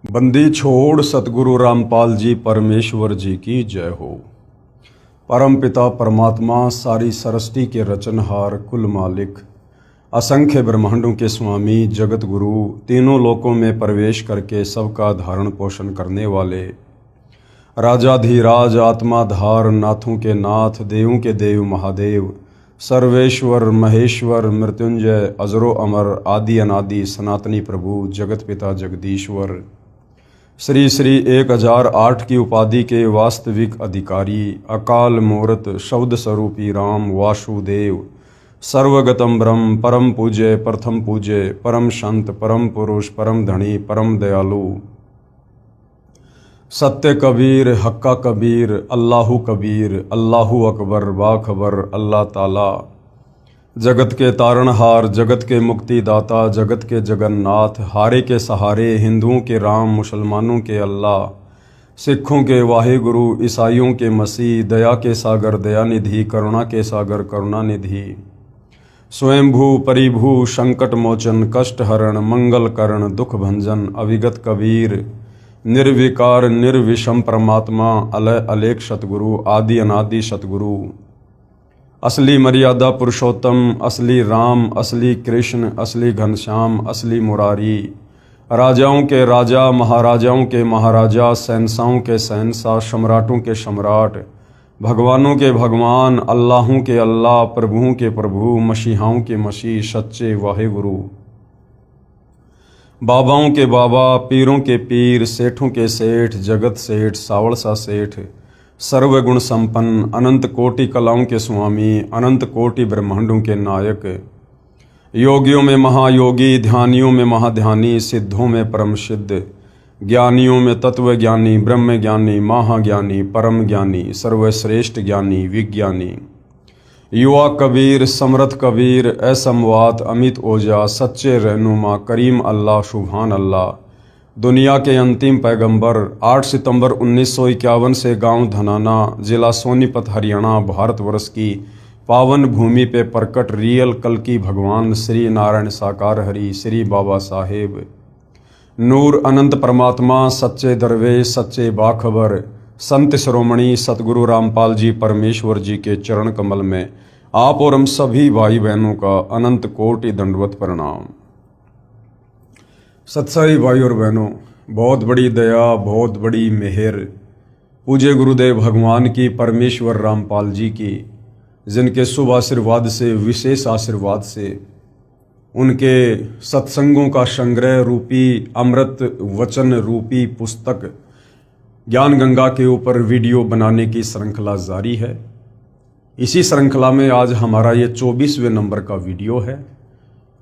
बंदी छोड़ सतगुरु रामपाल जी परमेश्वर जी की जय हो। परम पिता परमात्मा सारी सृष्टि के रचनहार कुल मालिक असंख्य ब्रह्मांडों के स्वामी जगत गुरु तीनों लोकों में प्रवेश करके सबका धारण पोषण करने वाले राजाधिराज आत्माधार नाथों के नाथ देवों के देव महादेव सर्वेश्वर महेश्वर मृत्युंजय अजरो अमर आदि अनादि सनातनी प्रभु जगत पिता जगदीश्वर श्री श्री 1008 की उपाधि के वास्तविक अधिकारी अकाल मूर्त शब्द स्वरूपी राम वासुदेव सर्वगतम ब्रह्म परम पूज्य प्रथम पूज्य परम संत परम पुरुष परम धनी परम दयालु सत्य कबीर हक्का कबीर अल्लाहु अकबर बाखबर अल्लाह ताला जगत के तारणहार जगत के मुक्तिदाता जगत के जगन्नाथ हारे के सहारे हिंदुओं के राम मुसलमानों के अल्लाह सिखों के वाहिगुरु ईसाइयों के मसीह दया के सागर दयानिधि करुणा के सागर करुणानिधि स्वयंभू परिभू संकट मोचन कष्ट हरण मंगल करण दुख भंजन अविगत कबीर निर्विकार निर्विषम परमात्मा अलय अलेख सतगुरु आदि अनादि सतगुरु असली मर्यादा पुरुषोत्तम असली राम असली कृष्ण असली घनश्याम असली मुरारी राजाओं के राजा महाराजाओं के महाराजा शहंशाहों के शहंशाह सम्राटों के सम्राट भगवानों के भगवान अल्लाहों के अल्लाह प्रभुओं के प्रभु मसीहाओं के मसीह सच्चे वाहिगुरु बाबाओं के बाबा पीरों के पीर सेठों के सेठ जगत सेठ सावड़सा सेठ सर्वगुण संपन्न अनंत कोटि कलाओं के स्वामी अनंत कोटि ब्रह्मांडों के नायक योगियों में महायोगी ध्यानियों में महाध्यानी सिद्धों में परम सिद्ध ज्ञानियों में तत्व ज्ञानी ब्रह्म ज्ञानी महाज्ञानी परम ज्ञानी सर्वश्रेष्ठ ज्ञानी विज्ञानी युवा कबीर समर्थ कबीर असमवात अमित ओजा सच्चे रहनुमा करीम अल्लाह सुभान अल्लाह दुनिया के अंतिम पैगंबर 8 सितंबर 1951 से गांव धनाना जिला सोनीपत हरियाणा भारतवर्ष की पावन भूमि पे प्रकट रियल कल की भगवान श्री नारायण साकार हरि श्री बाबा साहेब नूर अनंत परमात्मा सच्चे दरवेश सच्चे बाखबर संत शिरोमणि सतगुरु रामपाल जी परमेश्वर जी के चरण कमल में आप और हम सभी भाई बहनों का अनंत कोटि दंडवत प्रणाम। सत्साई भाई और बहनों, बहुत बड़ी दया बहुत बड़ी मेहर पूज्य गुरुदेव भगवान की परमेश्वर रामपाल जी की जिनके शुभ आशीर्वाद से विशेष आशीर्वाद से उनके सत्संगों का संग्रह रूपी अमृत वचन रूपी पुस्तक ज्ञान गंगा के ऊपर वीडियो बनाने की श्रृंखला जारी है। इसी श्रृंखला में आज हमारा ये 24वें नंबर का वीडियो है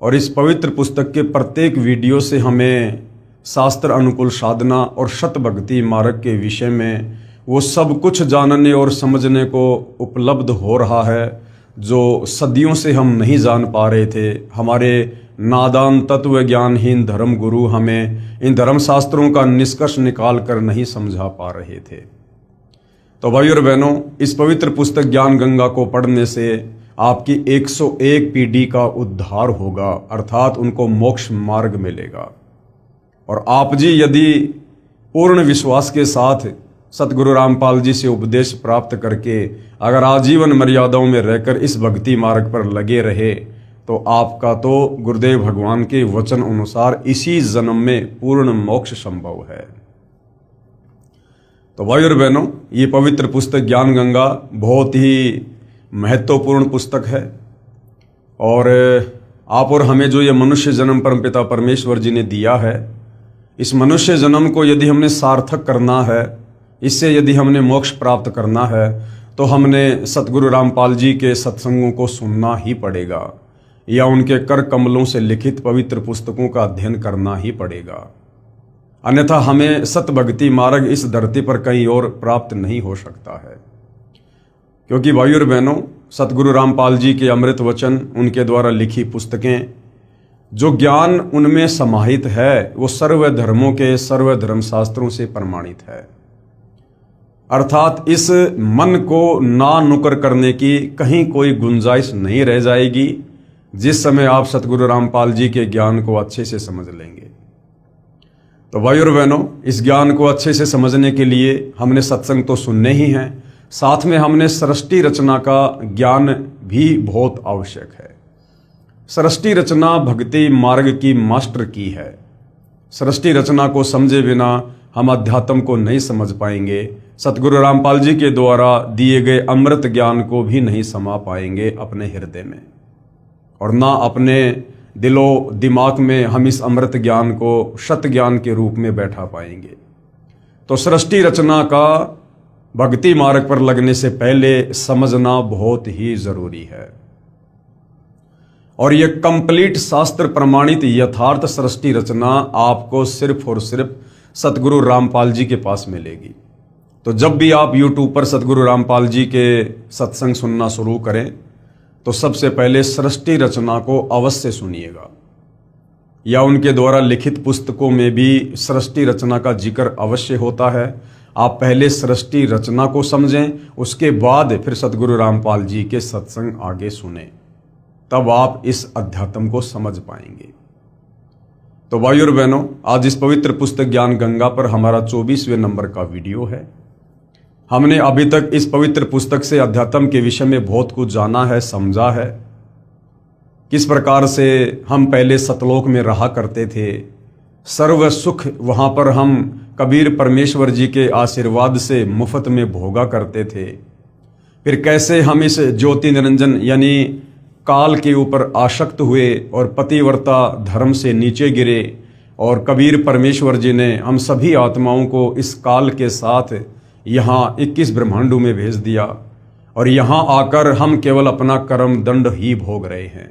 और इस पवित्र पुस्तक के प्रत्येक वीडियो से हमें शास्त्र अनुकूल साधना और शत भक्ति मार्ग के विषय में वो सब कुछ जानने और समझने को उपलब्ध हो रहा है जो सदियों से हम नहीं जान पा रहे थे। हमारे नादान तत्व ज्ञानहीन धर्म गुरु हमें इन धर्म शास्त्रों का निष्कर्ष निकाल कर नहीं समझा पा रहे थे। तो भाई और बहनों, इस पवित्र पुस्तक ज्ञान गंगा को पढ़ने से आपकी 101 पीढ़ी का उद्धार होगा, अर्थात उनको मोक्ष मार्ग मिलेगा। और आप जी यदि पूर्ण विश्वास के साथ सतगुरु रामपाल जी से उपदेश प्राप्त करके अगर आजीवन मर्यादाओं में रहकर इस भक्ति मार्ग पर लगे रहे तो आपका तो गुरुदेव भगवान के वचन अनुसार इसी जन्म में पूर्ण मोक्ष संभव है। तो भाई और बहनों, ये पवित्र पुस्तक ज्ञान गंगा बहुत ही महत्वपूर्ण पुस्तक है और आप और हमें जो ये मनुष्य जन्म परमपिता परमेश्वर जी ने दिया है, इस मनुष्य जन्म को यदि हमने सार्थक करना है, इससे यदि हमने मोक्ष प्राप्त करना है तो हमने सतगुरु रामपाल जी के सत्संगों को सुनना ही पड़ेगा या उनके कर कमलों से लिखित पवित्र पुस्तकों का अध्ययन करना ही पड़ेगा। अन्यथा हमें सत भक्ति मार्ग इस धरती पर कहीं और प्राप्त नहीं हो सकता है। क्योंकि भाई और बहनों, सतगुरु रामपाल जी के अमृत वचन उनके द्वारा लिखी पुस्तकें जो ज्ञान उनमें समाहित है वो सर्व धर्मों के सर्व धर्म शास्त्रों से प्रमाणित है। अर्थात इस मन को ना नुकर करने की कहीं कोई गुंजाइश नहीं रह जाएगी जिस समय आप सतगुरु रामपाल जी के ज्ञान को अच्छे से समझ लेंगे। तो भाई और बहनों, इस ज्ञान को अच्छे से समझने के लिए हमने सत्संग तो सुनने ही हैं, साथ में हमने सृष्टि रचना का ज्ञान भी बहुत आवश्यक है। सृष्टि रचना भक्ति मार्ग की मास्टर की है। सृष्टि रचना को समझे बिना हम अध्यात्म को नहीं समझ पाएंगे, सतगुरु रामपाल जी के द्वारा दिए गए अमृत ज्ञान को भी नहीं समा पाएंगे अपने हृदय में, और ना अपने दिलो दिमाग में हम इस अमृत ज्ञान को शत ज्ञान के रूप में बैठा पाएंगे। तो सृष्टि रचना का भक्ति मार्ग पर लगने से पहले समझना बहुत ही जरूरी है, और यह कंप्लीट शास्त्र प्रमाणित यथार्थ सृष्टि रचना आपको सिर्फ और सिर्फ सतगुरु रामपाल जी के पास मिलेगी। तो जब भी आप YouTube पर सतगुरु रामपाल जी के सत्संग सुनना शुरू करें तो सबसे पहले सृष्टि रचना को अवश्य सुनिएगा, या उनके द्वारा लिखित पुस्तकों में भी सृष्टि रचना का जिक्र अवश्य होता है। आप पहले सृष्टि रचना को समझें, उसके बाद फिर सतगुरु रामपाल जी के सत्संग आगे सुने, तब आप इस अध्यात्म को समझ पाएंगे। तो भाइयों और बहनों, आज इस पवित्र पुस्तक ज्ञान गंगा पर हमारा 24वें नंबर का वीडियो है। हमने अभी तक इस पवित्र पुस्तक से अध्यात्म के विषय में बहुत कुछ जाना है, समझा है। किस प्रकार से हम पहले सतलोक में रहा करते थे, सर्व सुख वहां पर हम कबीर परमेश्वर जी के आशीर्वाद से मुफ्त में भोगा करते थे। फिर कैसे हम इस ज्योति निरंजन यानी काल के ऊपर आसक्त हुए और पतिव्रता धर्म से नीचे गिरे, और कबीर परमेश्वर जी ने हम सभी आत्माओं को इस काल के साथ यहाँ 21 ब्रह्मांडों में भेज दिया, और यहाँ आकर हम केवल अपना कर्म दंड ही भोग रहे हैं।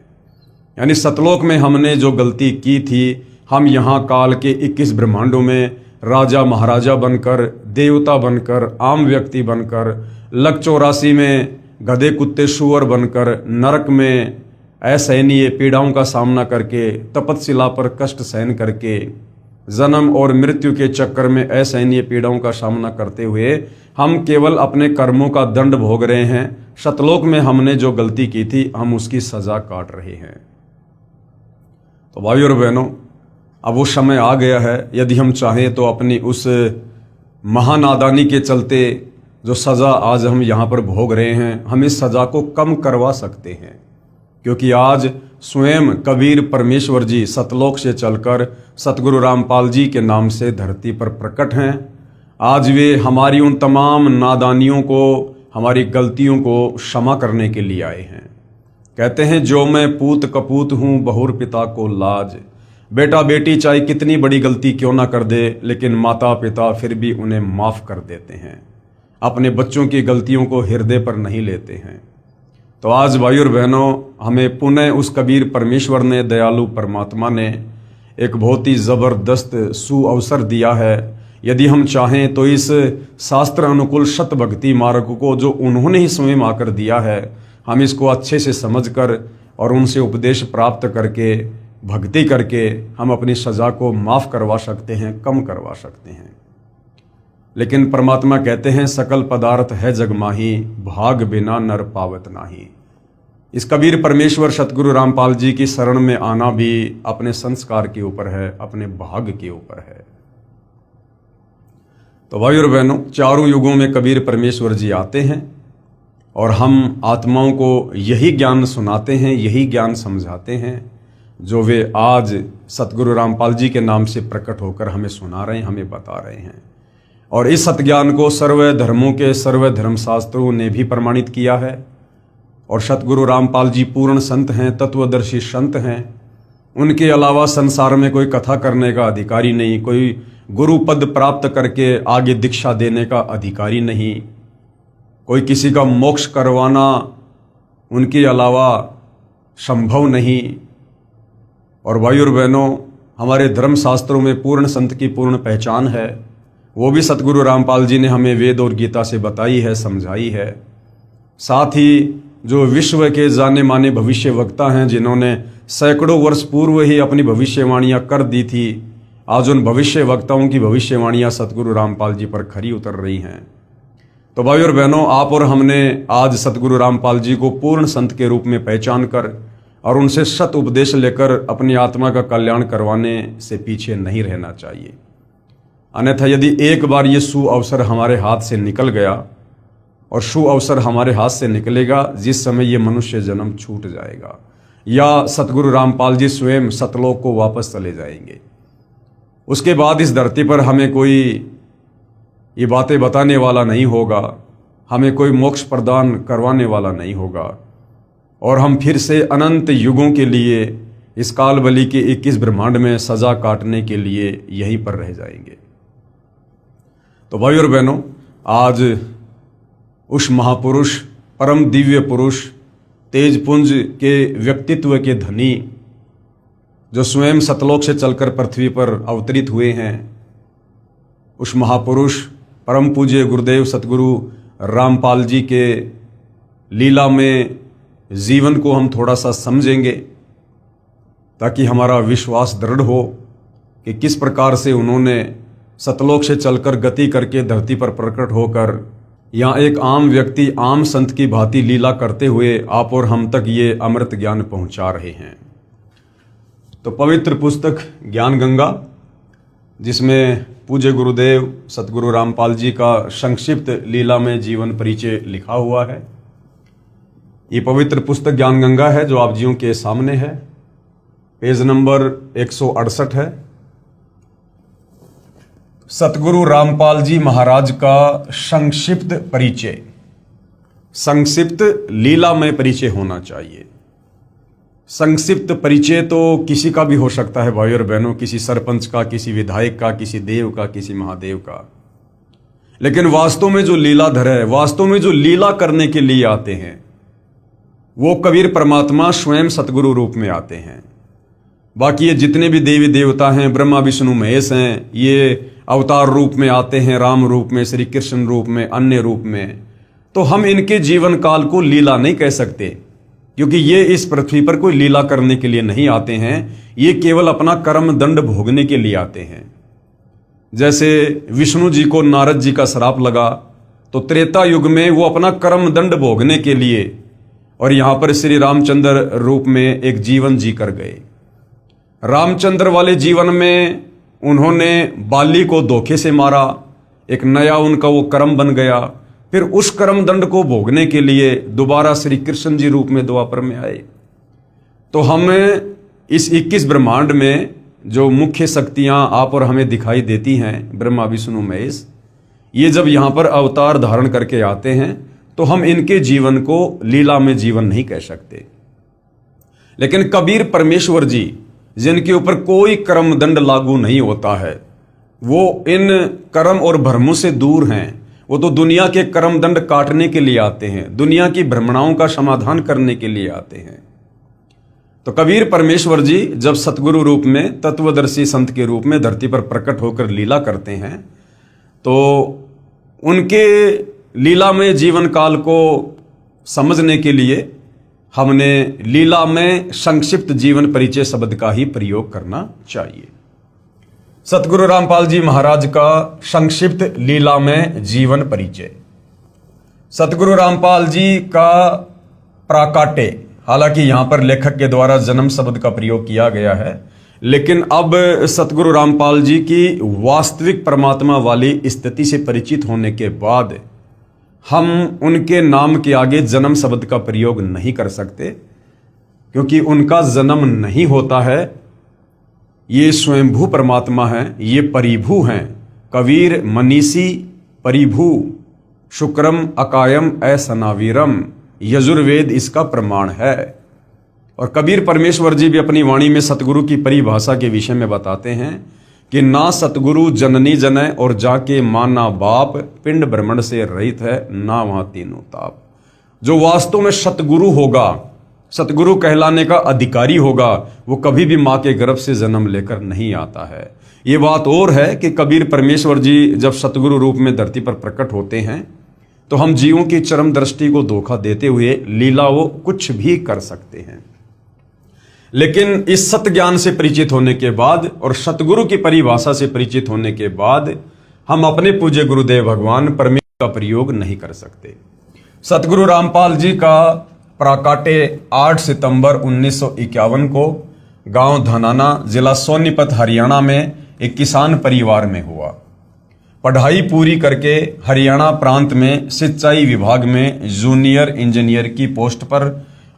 यानी सतलोक में हमने जो गलती की थी, हम यहाँ काल के 21 ब्रह्मांडों में राजा महाराजा बनकर, देवता बनकर, आम व्यक्ति बनकर, लक 84 में गधे कुत्ते शुअर बनकर, नरक में असहनीय पीड़ाओं का सामना करके, तपतशिला पर कष्ट सहन करके, जन्म और मृत्यु के चक्कर में असहनीय पीड़ाओं का सामना करते हुए हम केवल अपने कर्मों का दंड भोग रहे हैं। सतलोक में हमने जो गलती की थी, हम उसकी सजा काट रहे हैं। तो भाइयों और बहनों, अब वो समय आ गया है, यदि हम चाहें तो अपनी उस महानादानी के चलते जो सज़ा आज हम यहाँ पर भोग रहे हैं, हम इस सज़ा को कम करवा सकते हैं। क्योंकि आज स्वयं कबीर परमेश्वर जी सतलोक से चलकर सतगुरु रामपाल जी के नाम से धरती पर प्रकट हैं। आज वे हमारी उन तमाम नादानियों को, हमारी गलतियों को क्षमा करने के लिए आए हैं। कहते हैं, जो मैं पूत कपूत हूँ बहुर पिता को लाज। बेटा बेटी चाहे कितनी बड़ी गलती क्यों ना कर दे, लेकिन माता पिता फिर भी उन्हें माफ़ कर देते हैं, अपने बच्चों की गलतियों को हृदय पर नहीं लेते हैं। तो आज भाइयों और बहनों, हमें पुनः उस कबीर परमेश्वर ने, दयालु परमात्मा ने एक बहुत ही ज़बरदस्त सुअवसर दिया है। यदि हम चाहें तो इस शास्त्र अनुकूल शत भक्ति मार्ग को जो उन्होंने ही स्वयं आकर दिया है, हम इसको अच्छे से समझकर और उनसे उपदेश प्राप्त करके, भक्ति करके हम अपनी सज़ा को माफ़ करवा सकते हैं, कम करवा सकते हैं। लेकिन परमात्मा कहते हैं, सकल पदार्थ है जग माही, भाग बिना नर पावत नाही। इस कबीर परमेश्वर सतगुरु रामपाल जी की शरण में आना भी अपने संस्कार के ऊपर है, अपने भाग के ऊपर है। तो भाई और बहनों, चारों युगों में कबीर परमेश्वर जी आते हैं और हम आत्माओं को यही ज्ञान सुनाते हैं, यही ज्ञान समझाते हैं जो वे आज सतगुरु रामपाल जी के नाम से प्रकट होकर हमें सुना रहे हैं, हमें बता रहे हैं। और इस सतज्ञान को सर्व धर्मों के सर्व धर्मशास्त्रों ने भी प्रमाणित किया है। और सतगुरु रामपाल जी पूर्ण संत हैं, तत्वदर्शी संत हैं। उनके अलावा संसार में कोई कथा करने का अधिकारी नहीं, कोई गुरु पद प्राप्त करके आगे दीक्षा देने का अधिकारी नहीं, कोई किसी का मोक्ष करवाना उनके अलावा संभव नहीं। और भाई और बहनों, हमारे धर्मशास्त्रों में पूर्ण संत की पूर्ण पहचान है, वो भी सतगुरु रामपाल जी ने हमें वेद और गीता से बताई है, समझाई है। साथ ही जो विश्व के जाने माने भविष्य वक्ता हैं, जिन्होंने सैकड़ों वर्ष पूर्व ही अपनी भविष्यवाणियां कर दी थी, आज उन भविष्य वक्ताओं की भविष्यवाणियां सतगुरु रामपाल जी पर खरी उतर रही हैं। तो भाई और बहनों, आप और हमने आज सतगुरु रामपाल जी को पूर्ण संत के रूप में पहचान कर और उनसे सत उपदेश लेकर अपनी आत्मा का कल्याण करवाने से पीछे नहीं रहना चाहिए। अन्यथा यदि एक बार ये सु अवसर हमारे हाथ से निकल गया, और सु अवसर हमारे हाथ से निकलेगा जिस समय ये मनुष्य जन्म छूट जाएगा, या सतगुरु रामपाल जी स्वयं सतलोक को वापस चले जाएंगे। उसके बाद इस धरती पर हमें कोई ये बातें बताने वाला नहीं होगा, हमें कोई मोक्ष प्रदान करवाने वाला नहीं होगा, और हम फिर से अनंत युगों के लिए इस काल बलि के 21 ब्रह्मांड में सजा काटने के लिए यहीं पर रह जाएंगे। तो भाई और बहनों, आज उस महापुरुष, परम दिव्य पुरुष, तेजपुंज के व्यक्तित्व के धनी, जो स्वयं सतलोक से चलकर पृथ्वी पर अवतरित हुए हैं, उस महापुरुष परम पूज्य गुरुदेव सतगुरु रामपाल जी के लीला में जीवन को हम थोड़ा सा समझेंगे, ताकि हमारा विश्वास दृढ़ हो कि किस प्रकार से उन्होंने सतलोक से चलकर गति करके धरती पर प्रकट होकर यहाँ एक आम व्यक्ति, आम संत की भांति लीला करते हुए आप और हम तक ये अमृत ज्ञान पहुँचा रहे हैं। तो पवित्र पुस्तक ज्ञान गंगा, जिसमें पूज्य गुरुदेव सतगुरु रामपाल जी का संक्षिप्त लीला में जीवन परिचय लिखा हुआ है, ये पवित्र पुस्तक ज्ञान गंगा है जो आप जियों के सामने है। पेज नंबर 168 है। सतगुरु रामपाल जी महाराज का संक्षिप्त परिचय, संक्षिप्त लीला में परिचय होना चाहिए। संक्षिप्त परिचय तो किसी का भी हो सकता है भाई और बहनों, किसी सरपंच का, किसी विधायक का, किसी देव का, किसी महादेव का, लेकिन वास्तव में जो लीलाधर है, वास्तव में जो लीला करने के लिए आते हैं, वो कबीर परमात्मा स्वयं सतगुरु रूप में आते हैं। बाकी ये जितने भी देवी देवता हैं, ब्रह्मा विष्णु महेश हैं, ये अवतार रूप में आते हैं, राम रूप में, श्री कृष्ण रूप में, अन्य रूप में। तो हम इनके जीवन काल को लीला नहीं कह सकते, क्योंकि ये इस पृथ्वी पर कोई लीला करने के लिए नहीं आते हैं, ये केवल अपना कर्म दंड भोगने के लिए आते हैं। जैसे विष्णु जी को नारद जी का श्राप लगा, तो त्रेता युग में वो अपना कर्म दंड भोगने के लिए और यहां पर श्री रामचंद्र रूप में एक जीवन जी कर गए। रामचंद्र वाले जीवन में उन्होंने बाली को धोखे से मारा, एक नया उनका वो कर्म बन गया। फिर उस कर्म दंड को भोगने के लिए दोबारा श्री कृष्ण जी रूप में द्वापर में आए। तो हमें इस 21 ब्रह्मांड में जो मुख्य शक्तियां आप और हमें दिखाई देती हैं, ब्रह्मा विष्णु महेश, ये जब यहाँ पर अवतार धारण करके आते हैं तो हम इनके जीवन को लीला में जीवन नहीं कह सकते। लेकिन कबीर परमेश्वर जी, जिनके ऊपर कोई कर्म दंड लागू नहीं होता है, वो इन कर्म और भ्रमों से दूर हैं। वो तो दुनिया के कर्म दंड काटने के लिए आते हैं, दुनिया की भ्रमणाओं का समाधान करने के लिए आते हैं। तो कबीर परमेश्वर जी जब सतगुरु रूप में, तत्वदर्शी संत के रूप में धरती पर प्रकट होकर लीला करते हैं, तो उनके लीला में जीवन काल को समझने के लिए हमने लीला में संक्षिप्त जीवन परिचय शब्द का ही प्रयोग करना चाहिए। सतगुरु रामपाल जी महाराज का संक्षिप्त लीला में जीवन परिचय। सतगुरु रामपाल जी का प्राकाटे, हालांकि यहां पर लेखक के द्वारा जन्म शब्द का प्रयोग किया गया है, लेकिन अब सतगुरु रामपाल जी की वास्तविक परमात्मा वाली स्थिति से परिचित होने के बाद हम उनके नाम के आगे जन्म शब्द का प्रयोग नहीं कर सकते, क्योंकि उनका जन्म नहीं होता है। ये स्वयंभू परमात्मा हैं, ये परिभू हैं। कबीर मनीषी परिभू शुक्रम अकायम असनावीरम, यजुर्वेद इसका प्रमाण है। और कबीर परमेश्वर जी भी अपनी वाणी में सतगुरु की परिभाषा के विषय में बताते हैं कि ना सतगुरु जननी जनय और जाके माना बाप, पिंड ब्रह्मण से रहित है ना वहां तीनों ताप। जो वास्तव में सतगुरु होगा, सतगुरु कहलाने का अधिकारी होगा, वो कभी भी माँ के गर्भ से जन्म लेकर नहीं आता है। ये बात और है कि कबीर परमेश्वर जी जब सतगुरु रूप में धरती पर प्रकट होते हैं तो हम जीवों की चरम दृष्टि को धोखा देते हुए लीला वो कुछ भी कर सकते हैं। लेकिन इस सत्य ज्ञान से परिचित होने के बाद और सतगुरु की परिभाषा से परिचित होने के बाद हम अपने पूज्य गुरुदेव भगवान परमेश्वर का प्रयोग नहीं कर सकते। सतगुरु रामपाल जी का प्राकाटे 8 सितंबर 1951 को गांव धनाना, जिला सोनीपत, हरियाणा में एक किसान परिवार में हुआ। पढ़ाई पूरी करके हरियाणा प्रांत में सिंचाई विभाग में जूनियर इंजीनियर की पोस्ट पर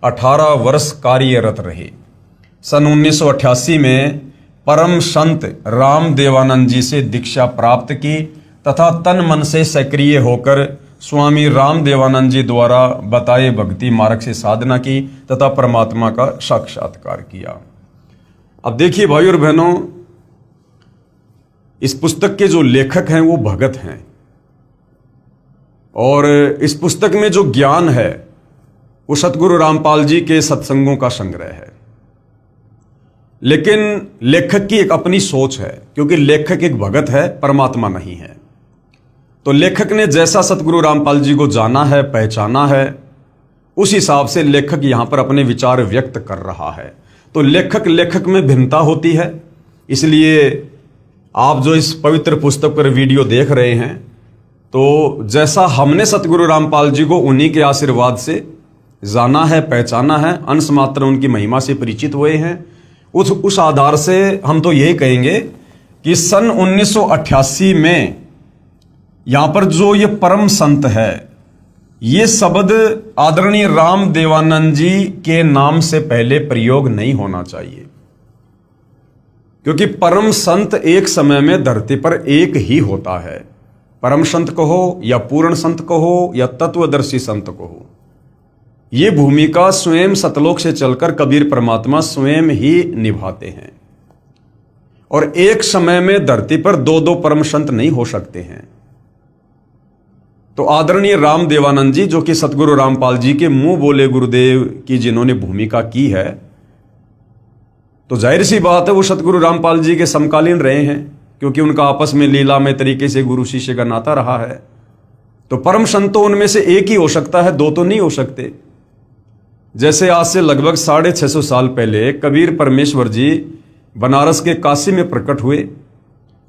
18 वर्ष कार्यरत रहे। सन 1988 में परम संत राम देवानंद जी से दीक्षा प्राप्त की तथा तन मन से सक्रिय होकर स्वामी राम देवानंद जी द्वारा बताए भक्ति मार्ग से साधना की तथा परमात्मा का साक्षात्कार किया। अब देखिए भाई और बहनों, इस पुस्तक के जो लेखक हैं वो भगत हैं और इस पुस्तक में जो ज्ञान है वो सतगुरु रामपाल जी के सत्संगों का संग्रह है। लेकिन लेखक की एक अपनी सोच है, क्योंकि लेखक एक भगत है, परमात्मा नहीं है। तो लेखक ने जैसा सतगुरु रामपाल जी को जाना है, पहचाना है, उस हिसाब से लेखक यहां पर अपने विचार व्यक्त कर रहा है। तो लेखक में भिन्नता होती है। इसलिए आप जो इस पवित्र पुस्तक पर वीडियो देख रहे हैं, तो जैसा हमने सतगुरु रामपाल जी को उन्हीं के आशीर्वाद से जाना है, पहचाना है, अंश मात्र उनकी महिमा से परिचित हुए हैं, उस आधार से हम तो यही कहेंगे कि सन 1988 में यहां पर जो ये परम संत है, ये शब्द आदरणीय राम देवानंद जी के नाम से पहले प्रयोग नहीं होना चाहिए, क्योंकि परम संत एक समय में धरती पर एक ही होता है। परम संत कहो या पूर्ण संत कहो या तत्वदर्शी संत कहो, ये भूमिका स्वयं सतलोक से चलकर कबीर परमात्मा स्वयं ही निभाते हैं। और एक समय में धरती पर दो दो परम संत नहीं हो सकते हैं। तो आदरणीय राम देवानंद जी, जो कि सतगुरु रामपाल जी के मुंह बोले गुरुदेव की जिन्होंने भूमिका की है, तो जाहिर सी बात है वो सतगुरु रामपाल जी के समकालीन रहे हैं, क्योंकि उनका आपस में लीला में तरीके से गुरु शिष्य का नाता रहा है। तो परम संत तो उनमें से एक ही हो सकता है, दो तो नहीं हो सकते। जैसे आज से लगभग 650 साल पहले कबीर परमेश्वर जी बनारस के काशी में प्रकट हुए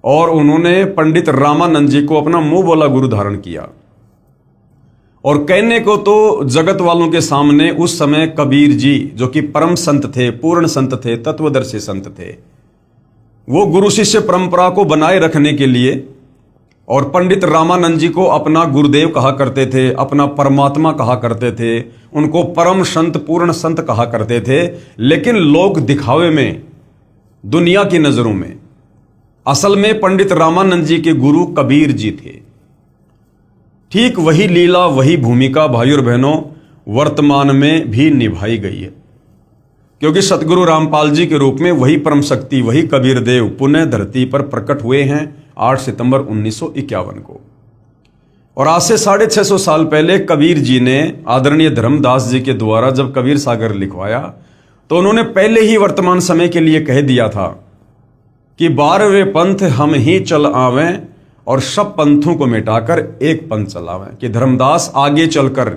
और उन्होंने पंडित रामानंद जी को अपना मुंह बोला गुरु धारण किया। और कहने को तो जगत वालों के सामने उस समय कबीर जी, जो कि परम संत थे, पूर्ण संत थे, तत्वदर्शी संत थे, वो गुरु शिष्य परंपरा को बनाए रखने के लिए और पंडित रामानंद जी को अपना गुरुदेव कहा करते थे, अपना परमात्मा कहा करते थे, उनको परम संत, पूर्ण संत कहा करते थे। लेकिन लोग दिखावे में, दुनिया की नजरों में, असल में पंडित रामानंद जी के गुरु कबीर जी थे। ठीक वही लीला, वही भूमिका भाई और बहनों वर्तमान में भी निभाई गई है, क्योंकि सतगुरु रामपाल जी के रूप में वही परम शक्ति, वही कबीर देव पुनः धरती पर प्रकट हुए हैं 8 सितंबर 1951 को। और आज से 650 साल पहले कबीर जी ने आदरणीय धर्मदास जी के द्वारा जब कबीर सागर लिखवाया, तो उन्होंने पहले ही वर्तमान समय के लिए कह दिया था कि 12वें पंथ हम ही चल आवें और सब पंथों को मिटाकर एक पंथ चलावें। कि धर्मदास आगे चलकर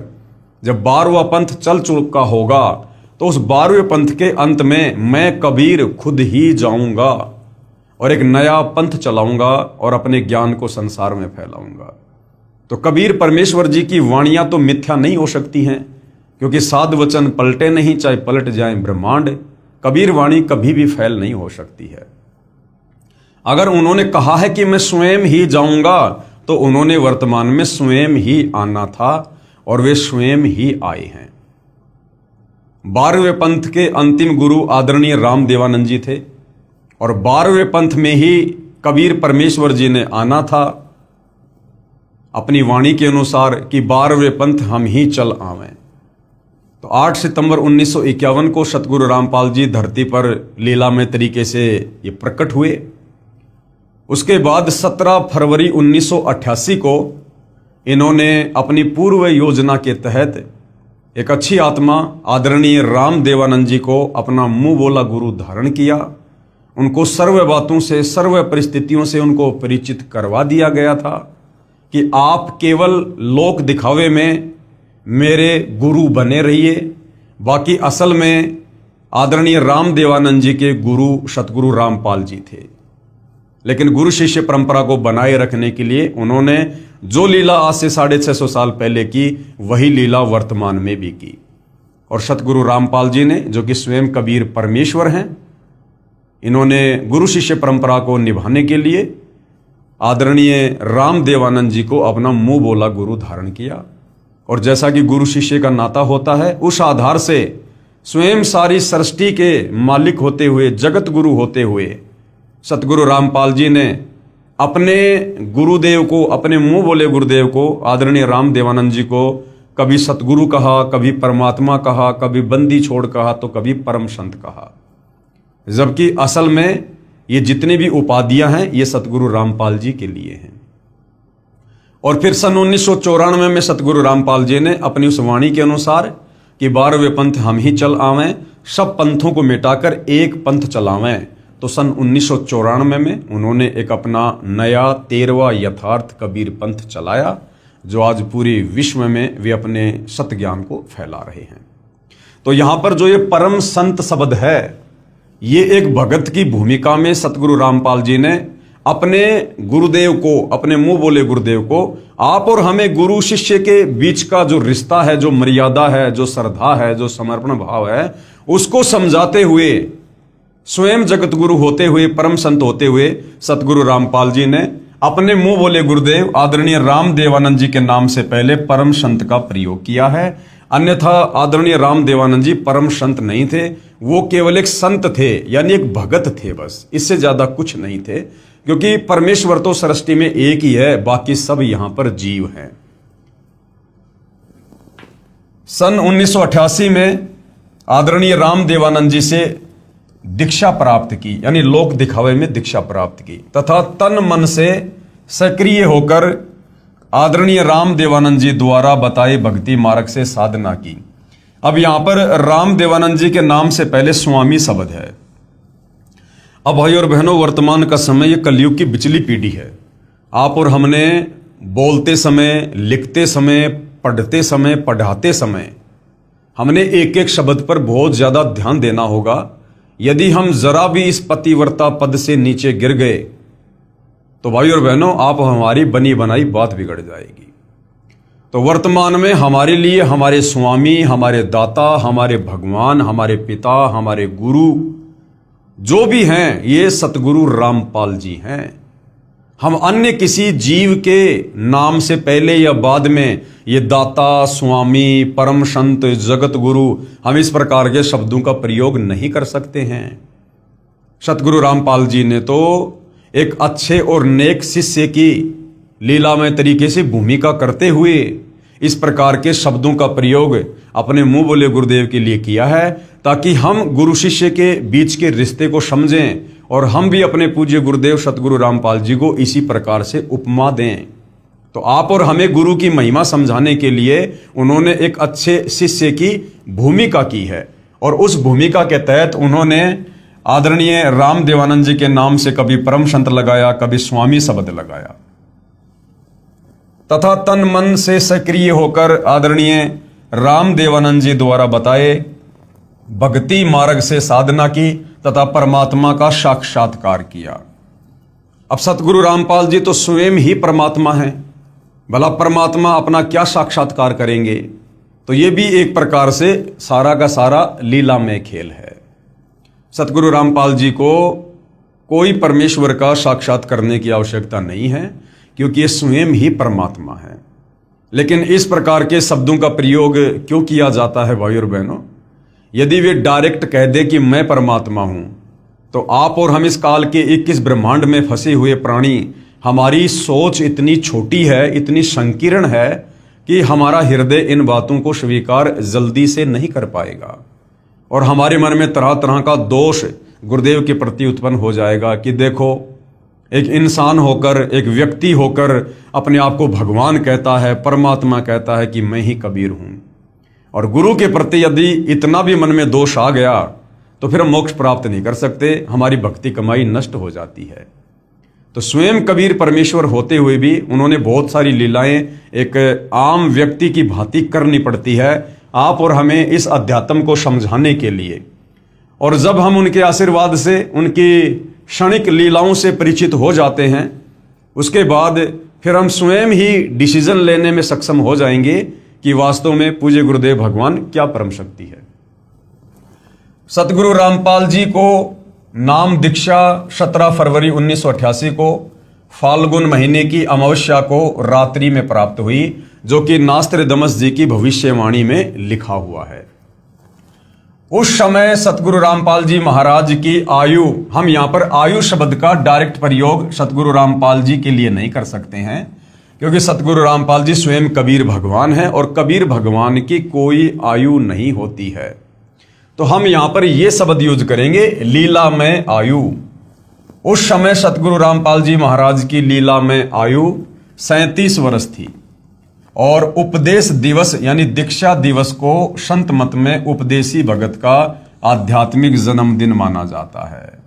जब 12वां पंथ चल चुका होगा, तो उस 12वें पंथ के अंत में मैं कबीर खुद ही जाऊंगा और एक नया पंथ चलाऊंगा और अपने ज्ञान को संसार में फैलाऊंगा। तो कबीर परमेश्वर जी की वाणियां तो मिथ्या नहीं हो सकती हैं, क्योंकि साध वचन पलटे नहीं, चाहे पलट जाए ब्रह्मांड। कबीर वाणी कभी भी फैल नहीं हो सकती है। अगर उन्होंने कहा है कि मैं स्वयं ही जाऊंगा, तो उन्होंने वर्तमान में स्वयं ही आना था और वे स्वयं ही आए हैं। 12वें पंथ के अंतिम गुरु आदरणीय राम देवानंद जी थे और 12वें पंथ में ही कबीर परमेश्वर जी ने आना था अपनी वाणी के अनुसार कि 12वें पंथ हम ही चल आवें। तो 8 सितंबर 1951 को सतगुरु रामपाल जी धरती पर लीलामय तरीके से ये प्रकट हुए। उसके बाद 17 फरवरी 1988 को इन्होंने अपनी पूर्व योजना के तहत एक अच्छी आत्मा आदरणीय राम देवानंद जी को अपना मुंह बोला गुरु धारण किया। उनको सर्व बातों से, सर्व परिस्थितियों से उनको परिचित करवा दिया गया था कि आप केवल लोक दिखावे में मेरे गुरु बने रहिए, बाकी असल में आदरणीय राम देवानंद जी के गुरु सतगुरु रामपाल जी थे। लेकिन गुरु शिष्य परंपरा को बनाए रखने के लिए उन्होंने जो लीला आज से 650 साल पहले की, वही लीला वर्तमान में भी की। और सतगुरु रामपाल जी ने, जो कि स्वयं कबीर परमेश्वर हैं, इन्होंने गुरु शिष्य परंपरा को निभाने के लिए आदरणीय राम देवानंद जी को अपना मुंह बोला गुरु धारण किया। और जैसा कि गुरु शिष्य का नाता होता है, उस आधार से स्वयं सारी सृष्टि के मालिक होते हुए, जगत गुरु होते हुए सतगुरु रामपाल जी ने अपने गुरुदेव को, अपने मुंह बोले गुरुदेव को, आदरणीय राम देवानंद जी को कभी सतगुरु कहा, कभी परमात्मा कहा, कभी बंदी छोड़ कहा, तो कभी परम संत कहा। जबकि असल में ये जितनी भी उपाधियां हैं ये सतगुरु रामपाल जी के लिए हैं। और फिर सन 1994 में सतगुरु रामपाल जी ने अपनी उस वाणी के अनुसार कि 12वें पंथ हम ही चल आवें, सब पंथों को मिटाकर एक पंथ चलावें, तो सन 1994 में उन्होंने एक अपना नया 13वां यथार्थ कबीर पंथ चलाया, जो आज पूरे विश्व में वे अपने सत्य ज्ञान को फैला रहे हैं। तो यहां पर जो ये परम संत शब्द है, ये एक भगत की भूमिका में सतगुरु रामपाल जी ने अपने गुरुदेव को, अपने मुंह बोले गुरुदेव को, आप और हमें गुरु शिष्य के बीच का जो रिश्ता है, जो मर्यादा है, जो श्रद्धा है, जो समर्पण भाव है, उसको समझाते हुए, स्वयं जगत गुरु होते हुए, परम संत होते हुए सतगुरु रामपाल जी ने अपने मुंह बोले गुरुदेव आदरणीय राम देवानंद जी के नाम से पहले परम संत का प्रयोग किया है। अन्यथा आदरणीय राम देवानंद जी परम संत नहीं थे, वो केवल एक संत थे, यानी एक भगत थे, बस इससे ज्यादा कुछ नहीं थे। क्योंकि परमेश्वर तो सृष्टि में एक ही है, बाकी सब यहां पर जीव हैं। सन 1988 में आदरणीय राम देवानंद जी से दीक्षा प्राप्त की, यानी लोक दिखावे में दीक्षा प्राप्त की, तथा तन मन से सक्रिय होकर आदरणीय राम देवानंद जी द्वारा बताए भक्ति मार्ग से साधना की। अब यहां पर राम देवानंद जी के नाम से पहले स्वामी शब्द है। अब भाई और बहनों, वर्तमान का समय ये कलयुग की बिचली पीढ़ी है। आप और हमने बोलते समय, लिखते समय, पढ़ते समय, पढ़ाते समय हमने एक एक शब्द पर बहुत ज्यादा ध्यान देना होगा। यदि हम जरा भी इस पतिव्रता पद से नीचे गिर गए तो भाई और बहनों, आप हमारी बनी बनाई बात बिगड़ जाएगी। तो वर्तमान में हमारे लिए हमारे स्वामी, हमारे दाता, हमारे भगवान, हमारे पिता, हमारे गुरु जो भी हैं, ये सतगुरु रामपाल जी हैं। हम अन्य किसी जीव के नाम से पहले या बाद में ये दाता, स्वामी, परम संत, जगत गुरु, हम इस प्रकार के शब्दों का प्रयोग नहीं कर सकते हैं। सतगुरु रामपाल जी ने तो एक अच्छे और नेक शिष्य की लीलामय तरीके से भूमिका करते हुए इस प्रकार के शब्दों का प्रयोग अपने मुंह बोले गुरुदेव के लिए किया है, ताकि हम गुरु शिष्य के बीच के रिश्ते को समझें और हम भी अपने पूज्य गुरुदेव सतगुरु रामपाल जी को इसी प्रकार से उपमा दें। तो आप और हमें गुरु की महिमा समझाने के लिए उन्होंने एक अच्छे शिष्य की भूमिका की है, और उस भूमिका के तहत उन्होंने आदरणीय राम देवानंद जी के नाम से कभी परम संत लगाया, कभी स्वामी शब्द लगाया, तथा तन मन से सक्रिय होकर आदरणीय राम देवानंद जी द्वारा बताए भक्ति मार्ग से साधना की तथा परमात्मा का साक्षात्कार किया। अब सतगुरु रामपाल जी तो स्वयं ही परमात्मा हैं, भला परमात्मा अपना क्या साक्षात्कार करेंगे? तो ये भी एक प्रकार से सारा का सारा लीलामय खेल है। सतगुरु रामपाल जी को कोई परमेश्वर का साक्षात करने की आवश्यकता नहीं है, क्योंकि ये स्वयं ही परमात्मा है। लेकिन इस प्रकार के शब्दों का प्रयोग क्यों किया जाता है भाई और बहनों? यदि वे डायरेक्ट कह दे कि मैं परमात्मा हूं, तो आप और हम इस काल के 21 ब्रह्मांड में फंसे हुए प्राणी, हमारी सोच इतनी छोटी है, इतनी संकीर्ण है कि हमारा हृदय इन बातों को स्वीकार जल्दी से नहीं कर पाएगा, और हमारे मन में तरह तरह का दोष गुरुदेव के प्रति उत्पन्न हो जाएगा कि देखो, एक इंसान होकर, एक व्यक्ति होकर अपने आप को भगवान कहता है, परमात्मा कहता है कि मैं ही कबीर हूं। और गुरु के प्रति यदि इतना भी मन में दोष आ गया तो फिर हम मोक्ष प्राप्त नहीं कर सकते, हमारी भक्ति कमाई नष्ट हो जाती है। तो स्वयं कबीर परमेश्वर होते हुए भी उन्होंने बहुत सारी लीलाएं एक आम व्यक्ति की भांति करनी पड़ती है आप और हमें इस अध्यात्म को समझाने के लिए। और जब हम उनके आशीर्वाद से, उनकी क्षणिक लीलाओं से परिचित हो जाते हैं, उसके बाद फिर हम स्वयं ही डिसीजन लेने में सक्षम हो जाएंगे कि वास्तव में पूज्य गुरुदेव भगवान क्या परम शक्ति है। सतगुरु रामपाल जी को नाम दीक्षा 17 फरवरी 1988 को फाल्गुन महीने की अमावस्या को रात्रि में प्राप्त हुई, जो कि नास्त्रदमस जी की भविष्यवाणी में लिखा हुआ है। उस समय सतगुरु रामपाल जी महाराज की आयु, हम यहां पर आयु शब्द का डायरेक्ट प्रयोग सतगुरु रामपाल जी के लिए नहीं कर सकते हैं, क्योंकि सतगुरु रामपाल जी स्वयं कबीर भगवान हैं और कबीर भगवान की कोई आयु नहीं होती है। तो हम यहां पर यह शब्द यूज करेंगे, लीला में आयु। उस समय सतगुरु रामपाल जी महाराज की लीला में आयु 37 वर्ष थी और उपदेश दिवस यानी दीक्षा दिवस को संत मत में उपदेशी भगत का आध्यात्मिक जन्मदिन माना जाता है।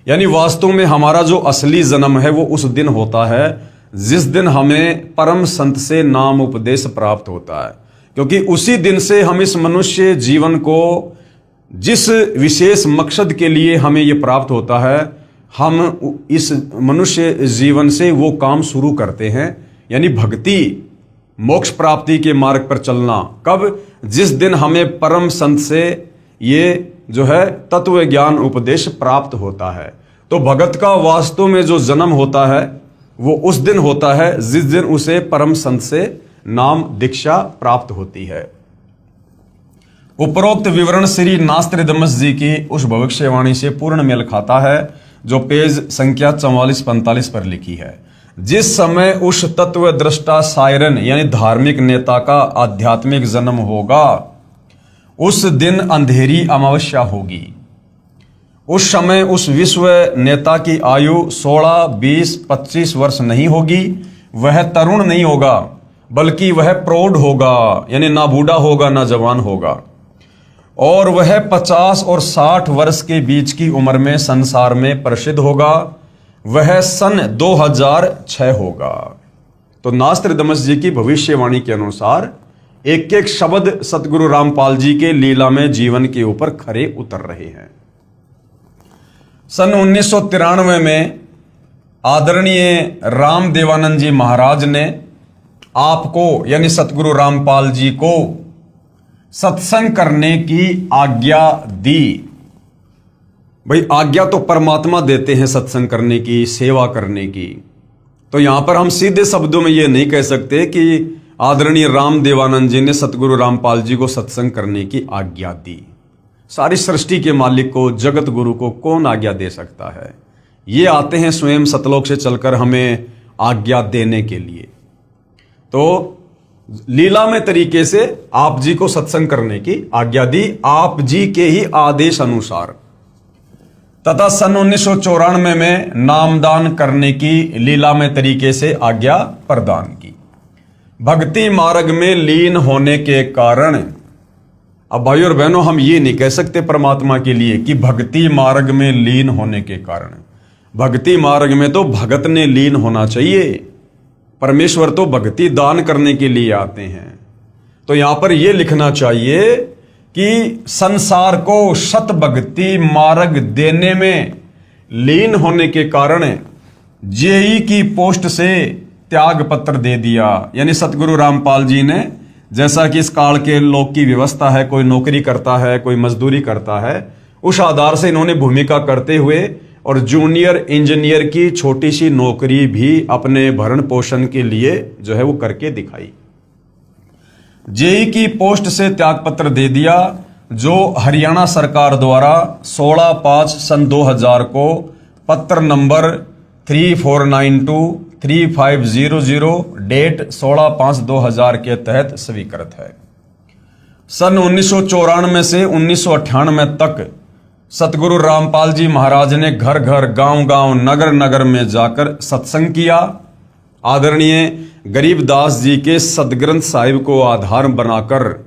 यानी वास्तव में हमारा जो असली जन्म है वो उस दिन होता है जिस दिन हमें परम संत से नाम उपदेश प्राप्त होता है, क्योंकि उसी दिन से हम इस मनुष्य जीवन को, जिस विशेष मकसद के लिए हमें ये प्राप्त होता है, हम इस मनुष्य जीवन से वो काम शुरू करते हैं, यानी भक्ति, मोक्ष प्राप्ति के मार्ग पर चलना। कब? जिस दिन हमें परम संत से ये जो है तत्व ज्ञान उपदेश प्राप्त होता है। तो भगत का वास्तव में जो जन्म होता है वो उस दिन होता है जिस दिन उसे परम संत से नाम दीक्षा प्राप्त होती है। उपरोक्त विवरण श्री नास्त्रदमस जी की उस भविष्यवाणी से पूर्ण मेल खाता है जो पेज संख्या 44-45 पर लिखी है। जिस समय उस तत्व दृष्टा सायरन यानी धार्मिक नेता का आध्यात्मिक जन्म होगा, उस दिन अंधेरी अमावस्या होगी। उस समय उस विश्व नेता की आयु 16, 20, 25 वर्ष नहीं होगी। वह तरुण नहीं होगा, बल्कि वह प्रौढ़ होगा, यानी ना बूढ़ा होगा ना जवान होगा। और वह 50 और 60 वर्ष के बीच की उम्र में संसार में प्रसिद्ध होगा। वह सन 2006 होगा। तो नास्त्रदमस जी की भविष्यवाणी के अनुसार एक एक शब्द सतगुरु रामपाल जी के लीला में जीवन के ऊपर खरे उतर रहे हैं। सन 1993 में आदरणीय राम देवानंद जी महाराज ने आपको यानी सतगुरु रामपाल जी को सत्संग करने की आज्ञा दी। भाई आज्ञा तो परमात्मा देते हैं सत्संग करने की, सेवा करने की। तो यहां पर हम सीधे शब्दों में यह नहीं कह सकते कि आदरणीय राम देवानंद जी ने सतगुरु रामपाल जी को सत्संग करने की आज्ञा दी। सारी सृष्टि के मालिक को, जगत गुरु को कौन आज्ञा दे सकता है? ये आते हैं स्वयं सतलोक से चलकर हमें आज्ञा देने के लिए। तो लीलामय तरीके से आप जी को सत्संग करने की आज्ञा दी, आप जी के ही आदेश अनुसार। तथा सन 1994 में नामदान करने की लीलामय तरीके से आज्ञा प्रदान की। भक्ति मार्ग में लीन होने के कारण, अब भाई और बहनों हम ये नहीं कह सकते परमात्मा के लिए कि भक्ति मार्ग में लीन होने के कारण। भक्ति मार्ग में तो भगत ने लीन होना चाहिए। परमेश्वर तो भक्ति दान करने के लिए आते हैं। तो यहां पर यह लिखना चाहिए कि संसार को सत भक्ति मार्ग देने में लीन होने के कारण जेई की पोस्ट से त्याग पत्र दे दिया। यानी सतगुरु रामपाल जी ने, जैसा कि इस काल के लोग की व्यवस्था है, कोई नौकरी करता है, कोई मजदूरी करता है, उस आधार से इन्होंने भूमिका करते हुए और जूनियर इंजीनियर की छोटी सी नौकरी भी अपने भरण पोषण के लिए जो है वो करके दिखाई। जेई की पोस्ट से त्यागपत्र दे दिया, जो हरियाणा सरकार द्वारा 16/5 सन 2000 को पत्र नंबर 3492-3500 डेट 16/5/2000 के तहत स्वीकृत है। सन 1994 से 1998 तक सतगुरु रामपाल जी महाराज ने घर घर, गांव गांव, नगर नगर में जाकर सत्संग किया। आदरणीय गरीबदास जी के सदग्रंथ साहिब को आधार बनाकर,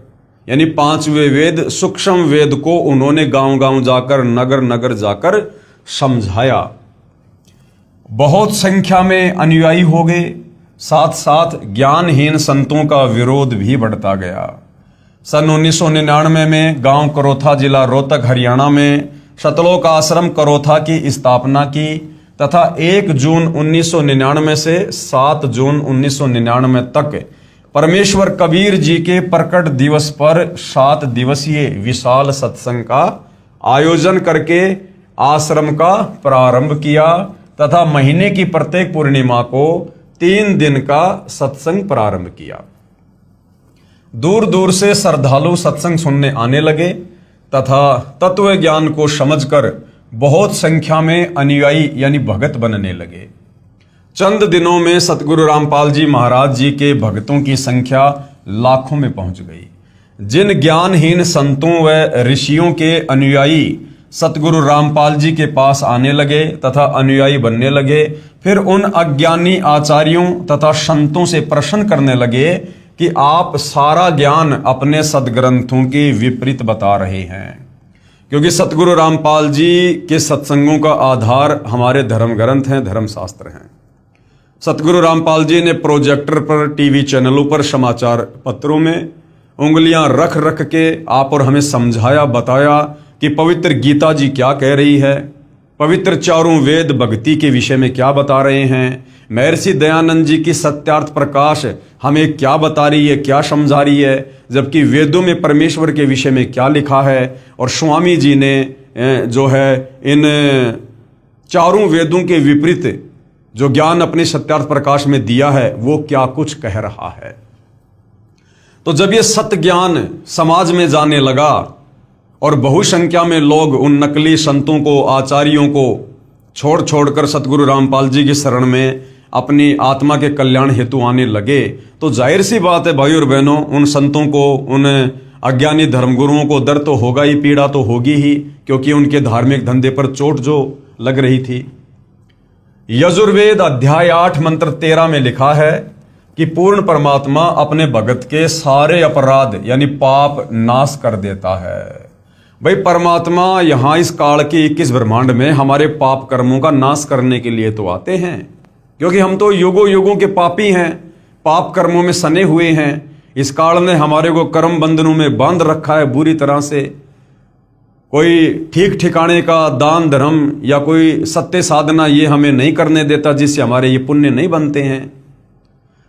यानी 5वें वेद सूक्ष्म वेद को उन्होंने गांव गांव जाकर, नगर नगर जाकर समझाया। बहुत संख्या में अनुयायी हो गए, साथ साथ ज्ञानहीन संतों का विरोध भी बढ़ता गया। सन 1999 में गांव करोथा, जिला रोहतक, हरियाणा में सतलोक आश्रम करोथा की स्थापना की तथा 1 जून 1999 से 7 जून 1999 तक परमेश्वर कबीर जी के प्रकट दिवस पर 7 दिवसीय विशाल सत्संग का आयोजन करके आश्रम का प्रारंभ किया। तथा महीने की प्रत्येक पूर्णिमा को 3 दिन का सत्संग प्रारंभ किया। दूर दूर से श्रद्धालु सत्संग सुनने आने लगे तथा तत्व ज्ञान को समझकर बहुत संख्या में अनुयायी यानी भगत बनने लगे। चंद दिनों में सतगुरु रामपाल जी महाराज जी के भक्तों की संख्या लाखों में पहुंच गई। जिन ज्ञानहीन संतों व ऋषियों के अनुयायी सतगुरु रामपाल जी के पास आने लगे तथा अनुयायी बनने लगे, फिर उन अज्ञानी आचार्यों तथा संतों से प्रश्न करने लगे कि आप सारा ज्ञान अपने सदग्रंथों के विपरीत बता रहे हैं। क्योंकि सतगुरु रामपाल जी के सत्संगों का आधार हमारे धर्म ग्रंथ हैं, धर्मशास्त्र हैं। सतगुरु रामपाल जी ने प्रोजेक्टर पर, टीवी चैनलों पर, समाचार पत्रों में उंगलियां रख रख के आप और हमें समझाया, बताया कि पवित्र गीता जी क्या कह रही है, पवित्र चारों वेद भक्ति के विषय में क्या बता रहे हैं, महर्षि दयानंद जी की सत्यार्थ प्रकाश हमें क्या बता रही है, क्या समझा रही है, जबकि वेदों में परमेश्वर के विषय में क्या लिखा है, और स्वामी जी ने जो है इन चारों वेदों के विपरीत जो ज्ञान अपने सत्यार्थ प्रकाश में दिया है वो क्या कुछ कह रहा है। तो जब ये सत्य ज्ञान समाज में जाने लगा और बहुसंख्या में लोग उन नकली संतों को, आचार्यों को छोड़ छोड़कर सतगुरु रामपाल जी की शरण में अपनी आत्मा के कल्याण हेतु आने लगे, तो जाहिर सी बात है भाई और बहनों, उन संतों को, उन अज्ञानी धर्मगुरुओं को दर्द तो होगा ही, पीड़ा तो होगी ही, क्योंकि उनके धार्मिक धंधे पर चोट जो लग रही थी। यजुर्वेद अध्याय 8 मंत्र 13 में लिखा है कि पूर्ण परमात्मा अपने भगत के सारे अपराध यानी पाप नाश कर देता है। भाई परमात्मा यहां इस काल के 21 ब्रह्मांड में हमारे पाप कर्मों का नाश करने के लिए तो आते हैं, क्योंकि हम तो युगों युगों के पापी हैं, पाप कर्मों में सने हुए हैं। इस काल ने हमारे को कर्म बंधनों में बांध रखा है बुरी तरह से। कोई ठीक ठिकाने का दान धर्म या कोई सत्य साधना ये हमें नहीं करने देता, जिससे हमारे ये पुण्य नहीं बनते हैं।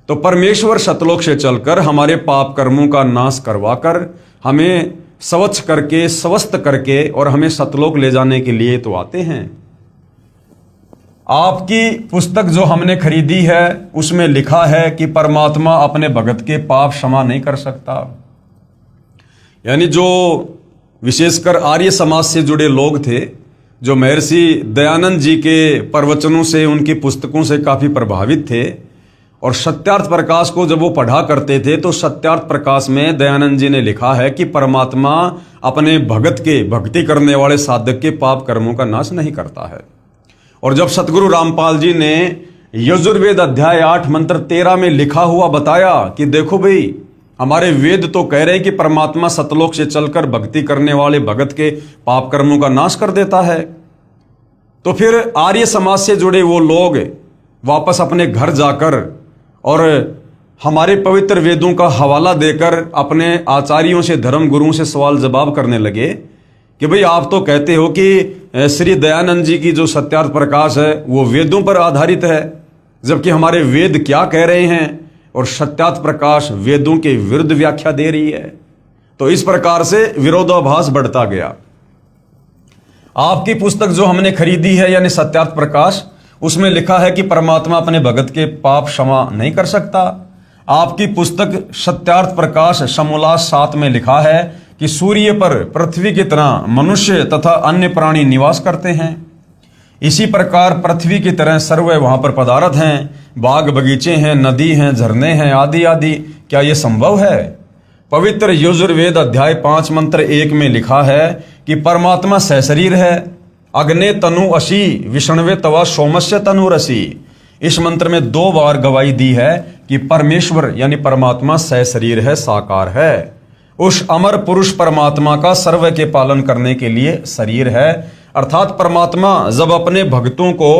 तो परमेश्वर सतलोक से चलकर हमारे पाप कर्मों का नाश करवाकर हमें स्वच्छ करके, स्वस्थ करके और हमें सतलोक ले जाने के लिए तो आते हैं। आपकी पुस्तक जो हमने खरीदी है उसमें लिखा है कि परमात्मा अपने भगत के पाप क्षमा नहीं कर सकता। यानी जो विशेषकर आर्य समाज से जुड़े लोग थे, जो महर्षि दयानंद जी के प्रवचनों से, उनकी पुस्तकों से काफी प्रभावित थे और सत्यार्थ प्रकाश को जब वो पढ़ा करते थे, तो सत्यार्थ प्रकाश में दयानंद जी ने लिखा है कि परमात्मा अपने भगत के, भक्ति करने वाले साधक के पाप कर्मों का नाश नहीं करता है। और जब सतगुरु रामपाल जी ने यजुर्वेद अध्याय 8 मंत्र 13 में लिखा हुआ बताया कि देखो भाई, हमारे वेद तो कह रहे हैं कि परमात्मा सतलोक से चलकर भक्ति करने वाले भगत के पाप कर्मों का नाश कर देता है, तो फिर आर्य समाज से जुड़े वो लोग वापस अपने घर जाकर और हमारे पवित्र वेदों का हवाला देकर अपने आचार्यों से, धर्म गुरुओं से सवाल जवाब करने लगे कि भाई आप तो कहते हो कि श्री दयानंद जी की जो सत्यार्थ प्रकाश है वो वेदों पर आधारित है, जबकि हमारे वेद क्या कह रहे हैं और सत्यार्थ प्रकाश वेदों के विरुद्ध व्याख्या दे रही है। तो इस प्रकार से विरोधाभास बढ़ता गया। आपकी पुस्तक जो हमने खरीदी है यानी सत्यार्थ प्रकाश, उसमें लिखा है कि परमात्मा अपने भगत के पाप क्षमा नहीं कर सकता। आपकी पुस्तक सत्यार्थ प्रकाश समोल्लास 7 में लिखा है कि सूर्य पर पृथ्वी की तरह मनुष्य तथा अन्य प्राणी निवास करते हैं। इसी प्रकार पृथ्वी की तरह सर्व वहां पर पदार्थ हैं, बाग बगीचे हैं, नदी हैं, झरने हैं, आदि आदि। क्या यह संभव है? पवित्र यजुर्वेद अध्याय 5 मंत्र 1 में लिखा है कि परमात्मा सहशरीर है। अग्ने तनु असी विष्णवे तवा सोमस्य तनुरसी। इस मंत्र में 2 बार गवाही दी है कि परमेश्वर यानी परमात्मा सहशरीर है, साकार है। उस अमर पुरुष परमात्मा का सर्व के पालन करने के लिए शरीर है। अर्थात परमात्मा जब अपने भक्तों को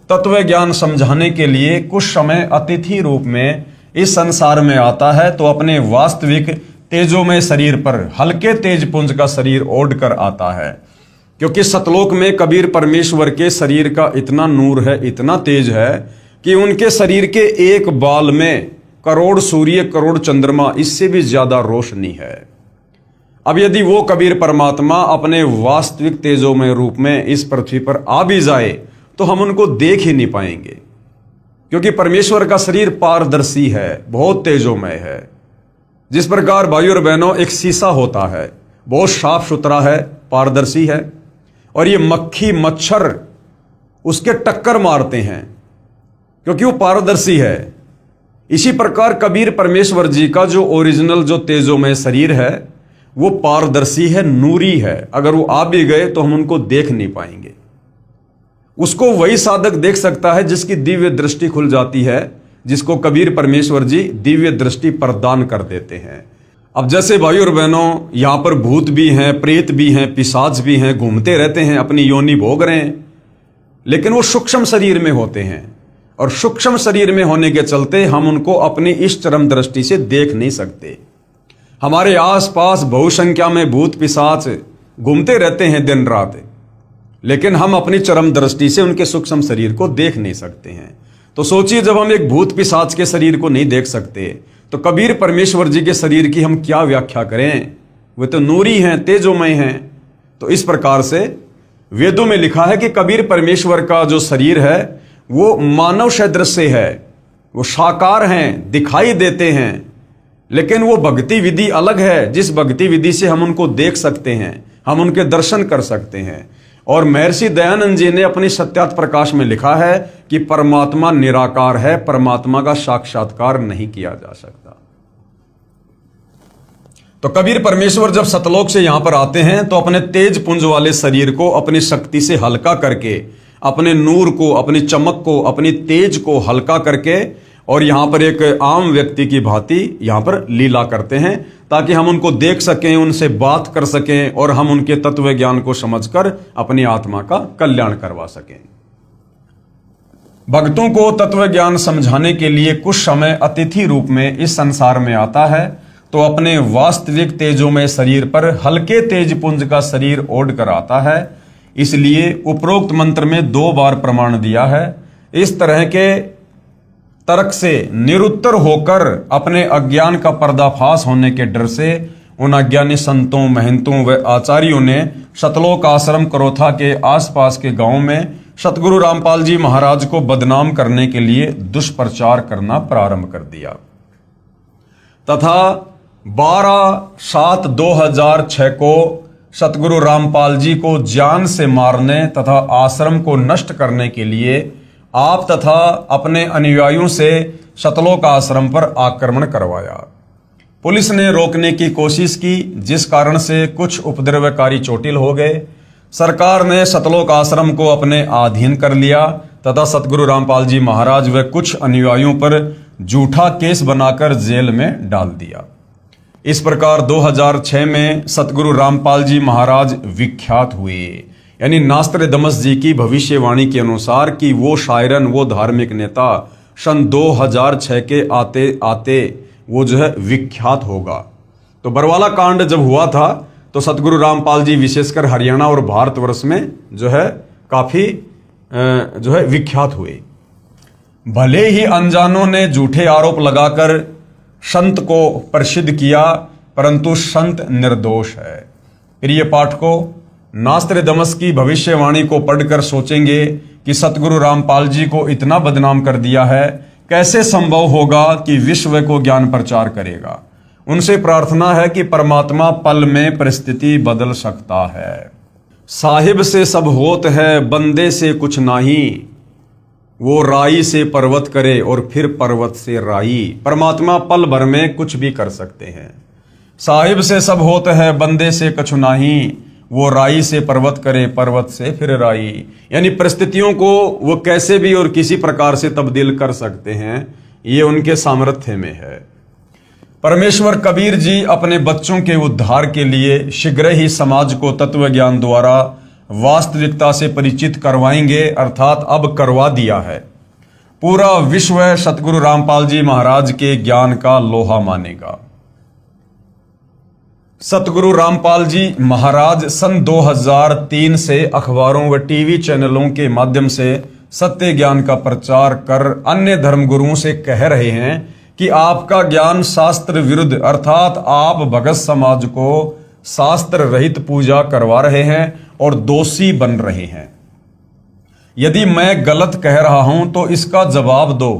तत्व ज्ञान समझाने के लिए कुछ समय अतिथि रूप में इस संसार में आता है, तो अपने वास्तविक तेजोमय शरीर पर हल्के तेज पुंज का शरीर ओढ़ कर आता है। क्योंकि सतलोक में कबीर परमेश्वर के शरीर का इतना नूर है, इतना तेज है कि उनके शरीर के एक बाल में करोड़ सूर्य, करोड़ चंद्रमा, इससे भी ज्यादा रोशनी है। अब यदि वो कबीर परमात्मा अपने वास्तविक तेजोमय रूप में इस पृथ्वी पर आ भी जाए, तो हम उनको देख ही नहीं पाएंगे, क्योंकि परमेश्वर का शरीर पारदर्शी है, बहुत तेजोमय है। जिस प्रकार भाइयों और बहनों एक शीशा होता है, बहुत साफ सुथरा है, पारदर्शी है, और ये मक्खी मच्छर उसके टक्कर मारते हैं क्योंकि वो पारदर्शी है। इसी प्रकार कबीर परमेश्वर जी का जो ओरिजिनल जो तेजोमय शरीर है वो पारदर्शी है, नूरी है। अगर वो आ भी गए तो हम उनको देख नहीं पाएंगे। उसको वही साधक देख सकता है जिसकी दिव्य दृष्टि खुल जाती है, जिसको कबीर परमेश्वर जी दिव्य दृष्टि प्रदान कर देते हैं। अब जैसे भाइयों और बहनों, यहां पर भूत भी हैं, प्रेत भी हैं, पिशाच भी हैं, घूमते रहते हैं, अपनी योनि भोग रहे हैं, लेकिन वो सूक्ष्म शरीर में होते हैं, और सूक्ष्म शरीर में होने के चलते हम उनको अपनी इस चरम दृष्टि से देख नहीं सकते। हमारे आसपास बहुसंख्या में भूत पिशाच घूमते रहते हैं दिन रात, लेकिन हम अपनी चरम दृष्टि से उनके सूक्ष्म शरीर को देख नहीं सकते हैं। तो सोचिए, जब हम एक भूत पिशाच के शरीर को नहीं देख सकते तो कबीर परमेश्वर जी के शरीर की हम क्या व्याख्या करें? वे तो नूरी हैं, तेजोमय हैं। तो इस प्रकार से वेदों में लिखा है कि कबीर परमेश्वर का जो शरीर है वो मानव सदृश है, वो साकार हैं, दिखाई देते हैं, लेकिन वो भक्ति विधि अलग है, जिस भक्ति विधि से हम उनको देख सकते हैं, हम उनके दर्शन कर सकते हैं। और महर्षि दयानंद जी ने अपनी सत्यार्थ प्रकाश में लिखा है कि परमात्मा निराकार है, परमात्मा का साक्षात्कार नहीं किया जा सकता। तो कबीर परमेश्वर जब सतलोक से यहां पर आते हैं तो अपने तेज पुंज वाले शरीर को अपनी शक्ति से हल्का करके, अपने नूर को, अपनी चमक को, अपनी तेज को हल्का करके, और यहां पर एक आम व्यक्ति की भांति यहां पर लीला करते हैं, ताकि हम उनको देख सकें, उनसे बात कर सकें, और हम उनके तत्व ज्ञान को समझकर अपनी आत्मा का कल्याण करवा सकें। भक्तों को तत्व ज्ञान समझाने के लिए कुछ समय अतिथि रूप में इस संसार में आता है, तो अपने वास्तविक तेजों में शरीर पर हल्के तेज पुंज का शरीर ओढ़ कर आता है। इसलिए उपरोक्त मंत्र में 2 बार प्रमाण दिया है। इस तरह के तर्क से निरुत्तर होकर अपने अज्ञान का पर्दाफाश होने के डर से उन अज्ञानी संतों, महंतों व आचार्यों ने सतलोक आश्रम करोथा के आसपास के गांवों में सतगुरु रामपाल जी महाराज को बदनाम करने के लिए दुष्प्रचार करना प्रारंभ कर दिया तथा 12/7/2006 को सतगुरु रामपाल जी को जान से मारने तथा आश्रम को नष्ट करने के लिए आप तथा अपने अनुयायियों से सतलोक आश्रम पर आक्रमण करवाया। पुलिस ने रोकने की कोशिश की, जिस कारण से कुछ उपद्रवकारी चोटिल हो गए। सरकार ने सतलोक आश्रम को अपने अधीन कर लिया तथा सतगुरु रामपाल जी महाराज व कुछ अनुयायियों पर झूठा केस बनाकर जेल में डाल दिया। इस प्रकार 2006 में सतगुरु रामपाल जी महाराज विख्यात हुए। यानी नास्त्रदमस जी की भविष्यवाणी के अनुसार कि वो शायरन, वो धार्मिक नेता सन 2006 के आते आते वो जो है विख्यात होगा। तो बरवाला कांड जब हुआ था तो सतगुरु रामपाल जी विशेषकर हरियाणा और भारतवर्ष में जो है काफी जो है विख्यात हुए। भले ही अनजानों ने झूठे आरोप लगाकर संत को प्रसिद्ध किया, परंतु संत निर्दोष है। प्रिय पाठकों, नास्त्रदमस की भविष्यवाणी को पढ़कर सोचेंगे कि सतगुरु रामपाल जी को इतना बदनाम कर दिया है, कैसे संभव होगा कि विश्व को ज्ञान प्रचार करेगा। उनसे प्रार्थना है कि परमात्मा पल में परिस्थिति बदल सकता है। साहिब से सब होत है, बंदे से कुछ नहीं, वो राई से पर्वत करे और फिर पर्वत से राई। परमात्मा पल भर में कुछ भी कर सकते हैं। साहिब से सब होत है, बंदे से कुछ नहीं, वो राई से पर्वत करे, पर्वत से फिर राई। यानी परिस्थितियों को वो कैसे भी और किसी प्रकार से तब्दील कर सकते हैं, ये उनके सामर्थ्य में है। परमेश्वर कबीर जी अपने बच्चों के उद्धार के लिए शीघ्र ही समाज को तत्व ज्ञान द्वारा वास्तविकता से परिचित करवाएंगे, अर्थात अब करवा दिया है। पूरा विश्व सतगुरु रामपाल जी महाराज के ज्ञान का लोहा मानेगा। सतगुरु रामपाल जी महाराज सन 2003 से अखबारों व टीवी चैनलों के माध्यम से सत्य ज्ञान का प्रचार कर अन्य धर्मगुरुओं से कह रहे हैं कि आपका ज्ञान शास्त्र विरुद्ध, अर्थात आप भगत समाज को शास्त्र रहित पूजा करवा रहे हैं और दोषी बन रहे हैं। यदि मैं गलत कह रहा हूं तो इसका जवाब दो।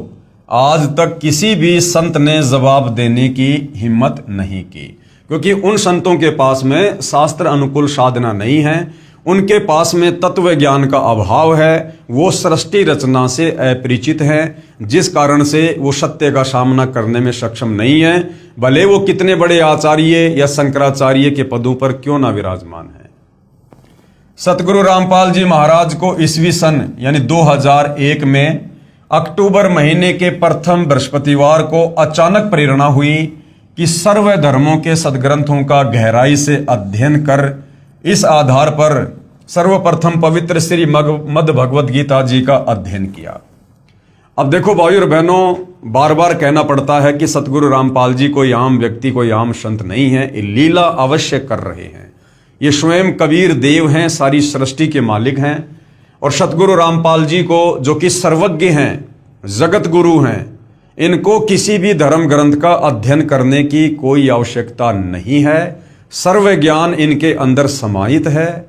आज तक किसी भी संत ने जवाब देने की हिम्मत नहीं की, क्योंकि उन संतों के पास में शास्त्र अनुकूल साधना नहीं है, उनके पास में तत्व ज्ञान का अभाव है, वो सृष्टि रचना से अपरिचित हैं, जिस कारण से वो सत्य का सामना करने में सक्षम नहीं है, भले वो कितने बड़े आचार्य या शंकराचार्य के पदों पर क्यों ना विराजमान है। सतगुरु रामपाल जी महाराज को ईस्वी सन यानी 2001 में अक्टूबर महीने के प्रथम बृहस्पतिवार को अचानक प्रेरणा हुई कि सर्व धर्मों के सदग्रंथों का गहराई से अध्ययन कर इस आधार पर सर्वप्रथम पवित्र श्री मद भगवत गीता जी का अध्ययन किया। अब देखो भाइयों और बहनों, बार बार कहना पड़ता है कि सतगुरु रामपाल जी कोई आम व्यक्ति, कोई आम संत नहीं है, ये लीला अवश्य कर रहे हैं। ये स्वयं कबीर देव हैं, सारी सृष्टि के मालिक हैं। और सतगुरु रामपाल जी को, जो कि सर्वज्ञ हैं, जगत गुरु हैं, इनको किसी भी धर्म ग्रंथ का अध्ययन करने की कोई आवश्यकता नहीं है। सर्व ज्ञान इनके अंदर समाहित है।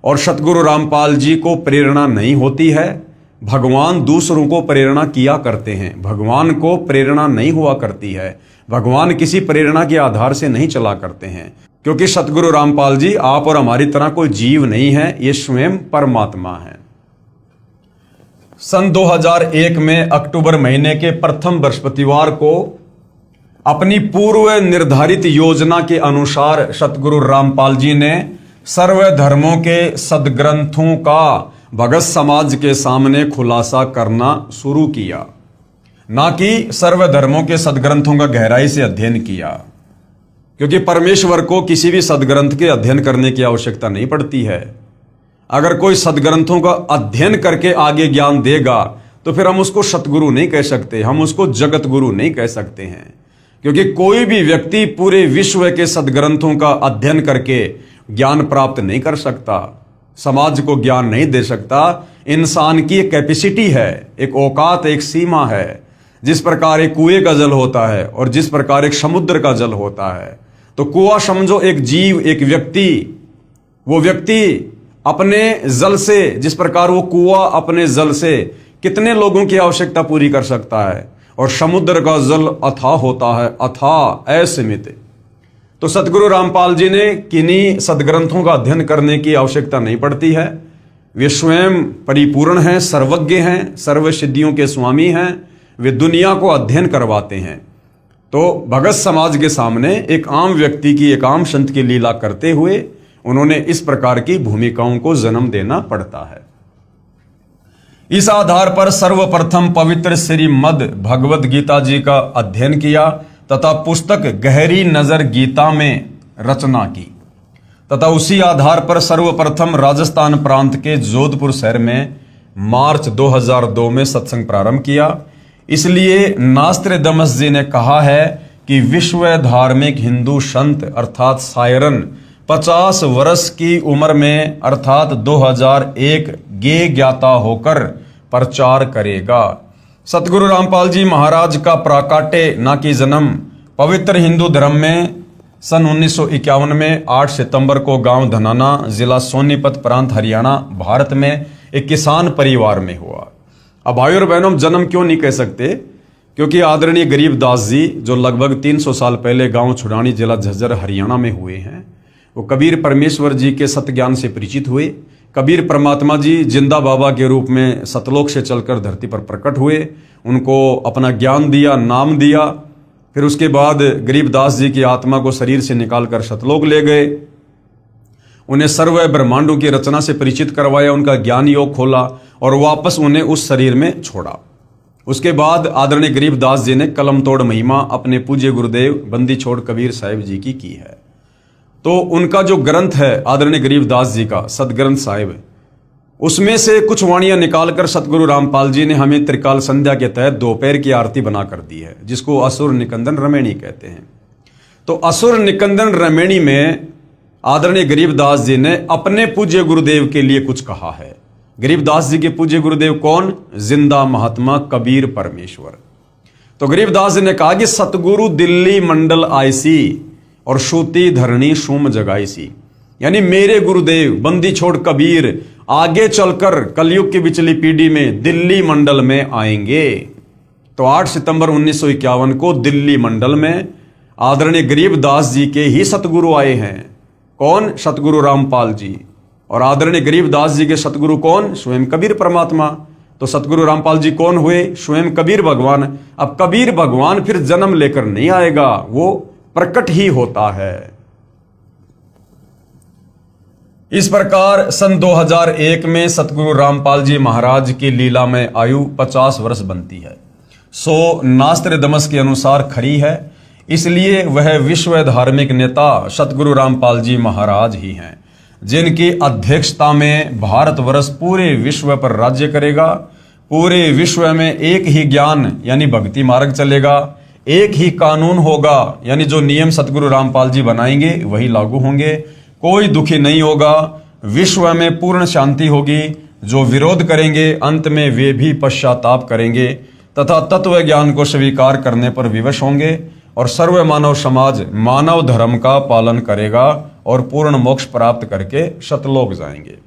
और सतगुरु रामपाल जी को प्रेरणा नहीं होती है, भगवान दूसरों को प्रेरणा किया करते हैं, भगवान को प्रेरणा नहीं हुआ करती है। भगवान किसी प्रेरणा के आधार से नहीं चला करते हैं, क्योंकि सतगुरु रामपाल जी आप और हमारी तरह कोई जीव नहीं है, ये स्वयं परमात्मा है। सन 2001 में अक्टूबर महीने के प्रथम बृहस्पतिवार को अपनी पूर्व निर्धारित योजना के अनुसार सतगुरु रामपाल जी ने सर्व धर्मों के सदग्रंथों का भगत समाज के सामने खुलासा करना शुरू किया, ना कि सर्व धर्मों के सदग्रंथों का गहराई से अध्ययन किया, क्योंकि परमेश्वर को किसी भी सदग्रंथ के अध्ययन करने की आवश्यकता नहीं पड़ती है। अगर कोई सदग्रंथों का अध्ययन करके आगे ज्ञान देगा तो फिर हम उसको सतगुरु नहीं कह सकते, हम उसको जगत गुरु नहीं कह सकते हैं, क्योंकि कोई भी व्यक्ति पूरे विश्व के सदग्रंथों का अध्ययन करके ज्ञान प्राप्त नहीं कर सकता, समाज को ज्ञान नहीं दे सकता। इंसान की एक कैपेसिटी है, एक औकात, एक सीमा है। जिस प्रकार एक कुएं का जल होता है और जिस प्रकार एक समुद्र का जल होता है, तो कुआं समझो एक जीव, एक व्यक्ति, वो व्यक्ति अपने जल से, जिस प्रकार वो कुआं अपने जल से कितने लोगों की आवश्यकता पूरी कर सकता है, और समुद्र का जल अथाह होता है, अथाह असीमित। तो सतगुरु रामपाल जी ने किन्हीं सदग्रंथों का अध्ययन करने की आवश्यकता नहीं पड़ती है। वे स्वयं परिपूर्ण हैं, सर्वज्ञ हैं, सर्व सिद्धियों के स्वामी हैं। वे दुनिया को अध्ययन करवाते हैं। तो भगत समाज के सामने एक आम व्यक्ति की, एक आम संत की लीला करते हुए उन्होंने इस प्रकार की भूमिकाओं को जन्म देना पड़ता है। इस आधार पर सर्वप्रथम पवित्र श्री मद भगवत गीता जी का अध्ययन किया तथा पुस्तक गहरी नजर गीता में रचना की, तथा उसी आधार पर सर्वप्रथम राजस्थान प्रांत के जोधपुर शहर में मार्च 2002 में सत्संग प्रारंभ किया। इसलिए नास्त्रदमस जी ने कहा है कि विश्व धार्मिक हिंदू संत अर्थात सायरन 50 वर्ष की उम्र में अर्थात 2001 गे ज्ञाता होकर प्रचार करेगा। सतगुरु रामपाल जी महाराज का प्राकाट्य ना कि जन्म पवित्र हिंदू धर्म में सन 1951 में 8 सितंबर को गांव धनाना, जिला सोनीपत, प्रांत हरियाणा, भारत में एक किसान परिवार में हुआ। अब भाइयों और बहनों, जन्म क्यों नहीं कह सकते? क्योंकि आदरणीय गरीबदास जी, जो लगभग 300 साल पहले गांव छुड़ानी, जिला झज्जर, हरियाणा में हुए हैं, वो कबीर परमेश्वर जी के सत्य ज्ञान से परिचित हुए। कबीर परमात्मा जी जिंदा बाबा के रूप में सतलोक से चलकर धरती पर प्रकट हुए, उनको अपना ज्ञान दिया, नाम दिया। फिर उसके बाद गरीबदास जी की आत्मा को शरीर से निकालकर सतलोक ले गए, उन्हें सर्व ब्रह्मांडों की रचना से परिचित करवाया, उनका ज्ञान योग खोला और वापस उन्हें उस शरीर में छोड़ा। उसके बाद आदरणीय गरीबदास जी ने कलम तोड़ महिमा अपने पूज्य गुरुदेव बंदी छोड़ कबीर साहिब जी की है। तो उनका जो ग्रंथ है आदरणीय गरीबदास जी का सदग्रंथ साहिब, उसमें से कुछ वाणियां निकालकर सतगुरु रामपाल जी ने हमें त्रिकाल संध्या के तहत दोपहर की आरती बना कर दी है, जिसको असुर निकंदन रमेणी कहते हैं। तो असुर निकंदन रमेणी में आदरणीय गरीबदास जी ने अपने पूज्य गुरुदेव के लिए कुछ कहा है। गरीबदास जी के पूज्य गुरुदेव कौन? जिंदा महात्मा कबीर परमेश्वर। तो गरीबदास जी ने कहा कि सतगुरु दिल्ली मंडल आईसी और सूती धरणी सूम जगाईसी, यानी मेरे गुरुदेव बंदी छोड़ कबीर आगे चलकर कलयुग की बिचली पीढ़ी में दिल्ली मंडल में आएंगे। तो 8 सितंबर 1951 को दिल्ली मंडल में आदरणीय गरीबदास जी के ही सतगुरु आए हैं। कौन? सतगुरु रामपाल जी। और आदरणीय गरीबदास जी के सतगुरु कौन? स्वयं कबीर परमात्मा। तो सतगुरु रामपाल जी कौन हुए? स्वयं कबीर भगवान। अब कबीर भगवान फिर जन्म लेकर नहीं आएगा, वो प्रकट ही होता है। इस प्रकार सन 2001 में सतगुरु रामपाल जी महाराज की लीला में आयु 50 वर्ष बनती है। सो नास्त्रदमस के अनुसार खरी है, इसलिए वह विश्व धार्मिक नेता सतगुरु रामपाल जी महाराज ही हैं, जिनकी अध्यक्षता में भारतवर्ष पूरे विश्व पर राज्य करेगा। पूरे विश्व में एक ही ज्ञान यानी भक्ति मार्ग चलेगा, एक ही कानून होगा, यानी जो नियम सतगुरु रामपाल जी बनाएंगे वही लागू होंगे। कोई दुखी नहीं होगा, विश्व में पूर्ण शांति होगी। जो विरोध करेंगे अंत में वे भी पश्चाताप करेंगे तथा तत्व ज्ञान को स्वीकार करने पर विवश होंगे और सर्व मानव समाज मानव धर्म का पालन करेगा और पूर्ण मोक्ष प्राप्त करके सतलोक जाएंगे।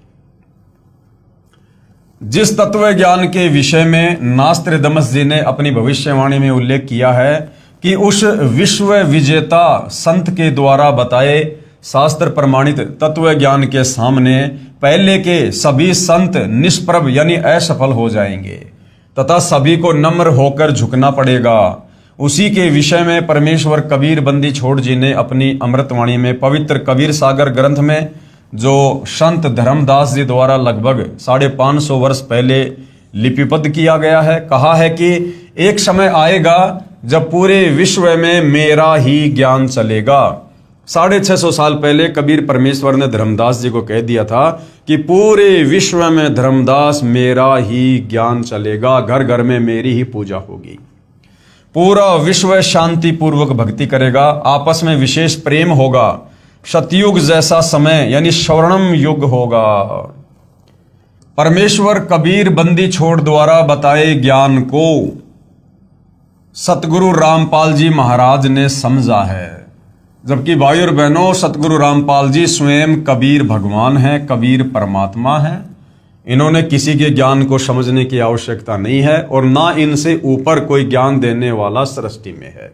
जिस तत्व ज्ञान के विषय में नास्त्रदमस जी ने अपनी भविष्यवाणी में उल्लेख किया है कि उस विश्व विजेता संत के द्वारा बताए शास्त्र प्रमाणित तत्व ज्ञान के सामने पहले के सभी संत निष्प्रभ यानी असफल हो जाएंगे तथा सभी को नम्र होकर झुकना पड़ेगा। उसी के विषय में परमेश्वर कबीर बंदी छोड़ जी ने अपनी अमृतवाणी में पवित्र कबीर सागर ग्रंथ में, जो संत धर्मदास जी द्वारा लगभग 550 वर्ष पहले लिपिबद्ध किया गया है, कहा है कि एक समय आएगा जब पूरे विश्व में मेरा ही ज्ञान चलेगा। 650 साल पहले कबीर परमेश्वर ने धर्मदास जी को कह दिया था कि पूरे विश्व में धर्मदास मेरा ही ज्ञान चलेगा, घर घर में मेरी ही पूजा होगी, पूरा विश्व शांति पूर्वक भक्ति करेगा, आपस में विशेष प्रेम होगा, सतयुग जैसा समय यानी स्वर्णम युग होगा। परमेश्वर कबीर बंदी छोड़ द्वारा बताए ज्ञान को सतगुरु रामपाल जी महाराज ने समझा है, जबकि भाई और बहनों सतगुरु रामपाल जी स्वयं कबीर भगवान हैं, कबीर परमात्मा हैं। इन्होंने किसी के ज्ञान को समझने की आवश्यकता नहीं है और ना इनसे ऊपर कोई ज्ञान देने वाला सृष्टि में है।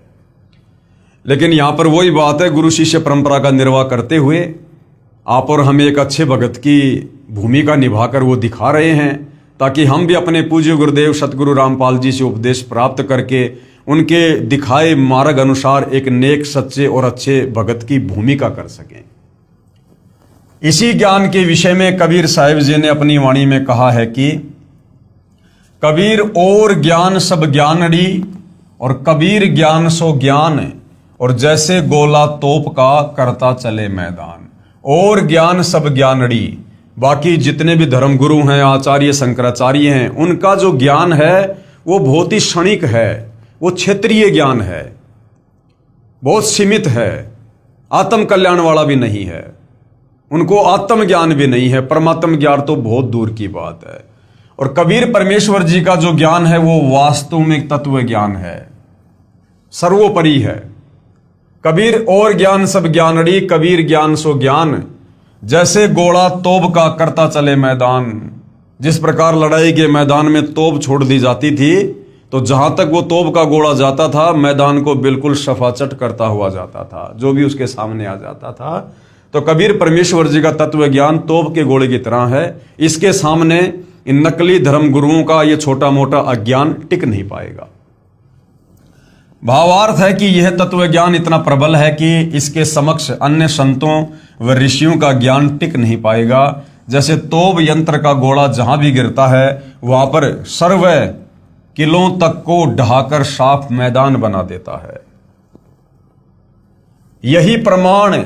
लेकिन यहां पर वही बात है, गुरु शिष्य परंपरा का निर्वाह करते हुए आप और हम एक अच्छे भगत की भूमिका निभाकर वो दिखा रहे हैं, ताकि हम भी अपने पूज्य गुरुदेव सतगुरु रामपाल जी से उपदेश प्राप्त करके उनके दिखाए मार्ग अनुसार एक नेक सच्चे और अच्छे भगत की भूमिका कर सकें। इसी ज्ञान के विषय में कबीर साहिब जी ने अपनी वाणी में कहा है कि कबीर और ज्ञान सब ज्ञानड़ी और कबीर ज्ञान सो ज्ञान, और जैसे गोला तोप का करता चले मैदान। और ज्ञान सब ज्ञानड़ी, बाकी जितने भी धर्मगुरु हैं, आचार्य शंकराचार्य हैं, उनका जो ज्ञान है वो बहुत ही क्षणिक है, वो क्षेत्रीय ज्ञान है, बहुत सीमित है, आत्म कल्याण वाला भी नहीं है, उनको आत्म ज्ञान भी नहीं है, परमात्म ज्ञान तो बहुत दूर की बात है। और कबीर परमेश्वर जी का जो ज्ञान है वो वास्तविक तत्व ज्ञान है, सर्वोपरि है। कबीर और ज्ञान सब ज्ञानड़ी, कबीर ज्ञान सो ज्ञान, जैसे गोला तोप का करता चले मैदान। जिस प्रकार लड़ाई के मैदान में तोप छोड़ दी जाती थी तो जहां तक वो तोप का गोला जाता था मैदान को बिल्कुल सफाचट करता हुआ जाता था, जो भी उसके सामने आ जाता था। तो कबीर परमेश्वर जी का तत्व ज्ञान तोप के गोले की तरह है, इसके सामने इन नकली धर्म गुरुओं का ये छोटा मोटा अज्ञान टिक नहीं पाएगा। भावार्थ है कि यह तत्व ज्ञान इतना प्रबल है कि इसके समक्ष अन्य संतों व ऋषियों का ज्ञान टिक नहीं पाएगा। जैसे तोप यंत्र का गोला जहां भी गिरता है वहां पर सर्व किलों तक को ढहाकर साफ मैदान बना देता है। यही प्रमाण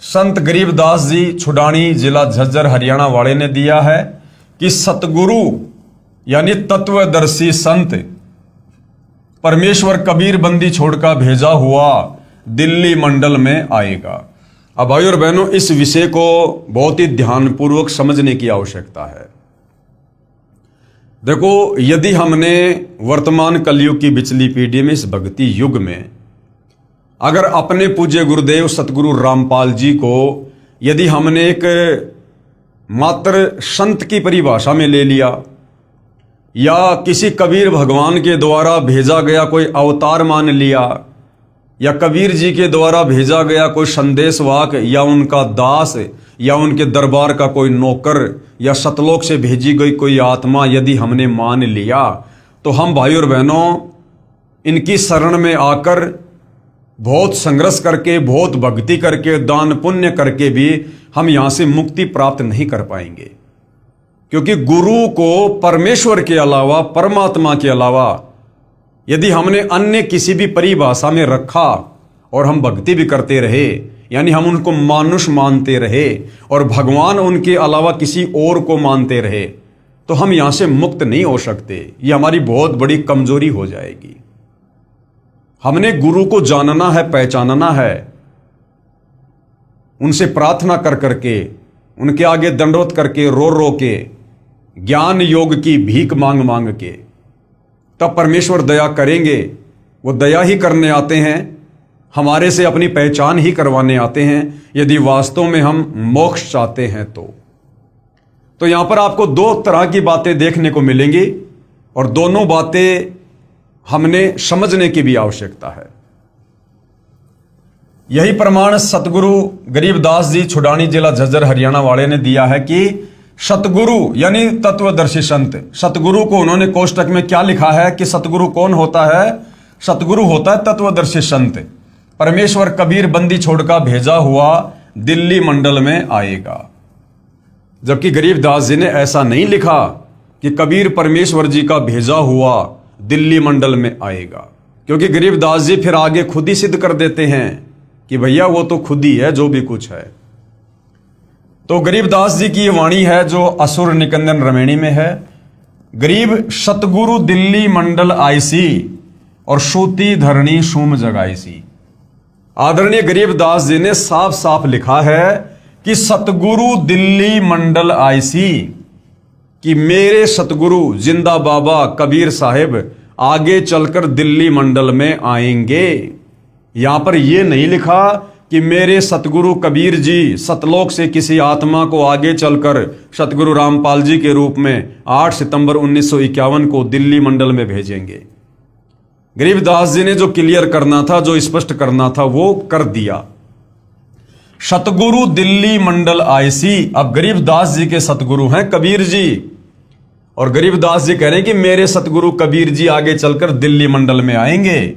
संत गरीबदास जी छुडानी जिला झज्जर हरियाणा वाले ने दिया है कि सतगुरु यानी तत्वदर्शी संत परमेश्वर कबीर बंदी छोड़कर भेजा हुआ दिल्ली मंडल में आएगा। अब भाई और बहनों, इस विषय को बहुत ही ध्यानपूर्वक समझने की आवश्यकता है। देखो, यदि हमने वर्तमान कलयुग की बिचली पीढ़ी में, इस भक्ति युग में, अगर अपने पूज्य गुरुदेव सतगुरु रामपाल जी को यदि हमने एक मात्र संत की परिभाषा में ले लिया, या किसी कबीर भगवान के द्वारा भेजा गया कोई अवतार मान लिया, या कबीर जी के द्वारा भेजा गया कोई संदेशवाहक, या उनका दास, या उनके दरबार का कोई नौकर, या सतलोक से भेजी गई कोई आत्मा यदि हमने मान लिया, तो हम भाई और बहनों इनकी शरण में आकर बहुत संघर्ष करके, बहुत भक्ति करके, दान पुण्य करके भी हम यहाँ से मुक्ति प्राप्त नहीं कर पाएंगे। क्योंकि गुरु को परमेश्वर के अलावा, परमात्मा के अलावा यदि हमने अन्य किसी भी परिभाषा में रखा और हम भक्ति भी करते रहे, यानी हम उनको मानुष मानते रहे और भगवान उनके अलावा किसी और को मानते रहे, तो हम यहां से मुक्त नहीं हो सकते। ये हमारी बहुत बड़ी कमजोरी हो जाएगी। हमने गुरु को जानना है, पहचानना है, उनसे प्रार्थना कर करके, उनके आगे दंडवत करके, रो रो के, ज्ञान योग की भीख मांग मांग के, तब परमेश्वर दया करेंगे। वो दया ही करने आते हैं, हमारे से अपनी पहचान ही करवाने आते हैं, यदि वास्तव में हम मोक्ष चाहते हैं तो यहां पर आपको दो तरह की बातें देखने को मिलेंगी और दोनों बातें हमने समझने की भी आवश्यकता है। यही प्रमाण सतगुरु गरीबदास जी छुडानी, जिला झज्जर, हरियाणा वाले ने दिया है कि सतगुरु यानी तत्वदर्शी संत, सतगुरु को उन्होंने कोष्टक में क्या लिखा है कि सतगुरु कौन होता है? सतगुरु होता है तत्वदर्शी संत। परमेश्वर कबीर बंदी छोड़कर भेजा हुआ दिल्ली मंडल में आएगा। जबकि गरीबदास जी ने ऐसा नहीं लिखा कि कबीर परमेश्वर जी का भेजा हुआ दिल्ली मंडल में आएगा, क्योंकि गरीबदास जी फिर आगे खुद ही सिद्ध कर देते हैं कि भैया वो तो खुद ही है जो भी कुछ है। तो गरीबदास जी की ये वाणी है जो असुर निकंदन रमेणी में है। गरीब सतगुरु दिल्ली मंडल आईसी और सूती धरणी सूम जगाईसी। आदरणीय गरीबदास जी ने साफ साफ लिखा है कि सतगुरु दिल्ली मंडल आईसी, कि मेरे सतगुरु जिंदा बाबा कबीर साहिब आगे चलकर दिल्ली मंडल में आएंगे। यहां पर यह नहीं लिखा कि मेरे सतगुरु कबीर जी सतलोक से किसी आत्मा को आगे चलकर सतगुरु रामपाल जी के रूप में 8 सितंबर 1951 को दिल्ली मंडल में भेजेंगे। गरीबदास जी ने जो क्लियर करना था, जो स्पष्ट करना था, वो कर दिया। सतगुरु दिल्ली मंडल आईसी। अब गरीबदास जी के सतगुरु हैं कबीर जी, और गरीबदास जी कह रहे हैं कि मेरे सतगुरु कबीर जी आगे चलकर दिल्ली मंडल में आएंगे।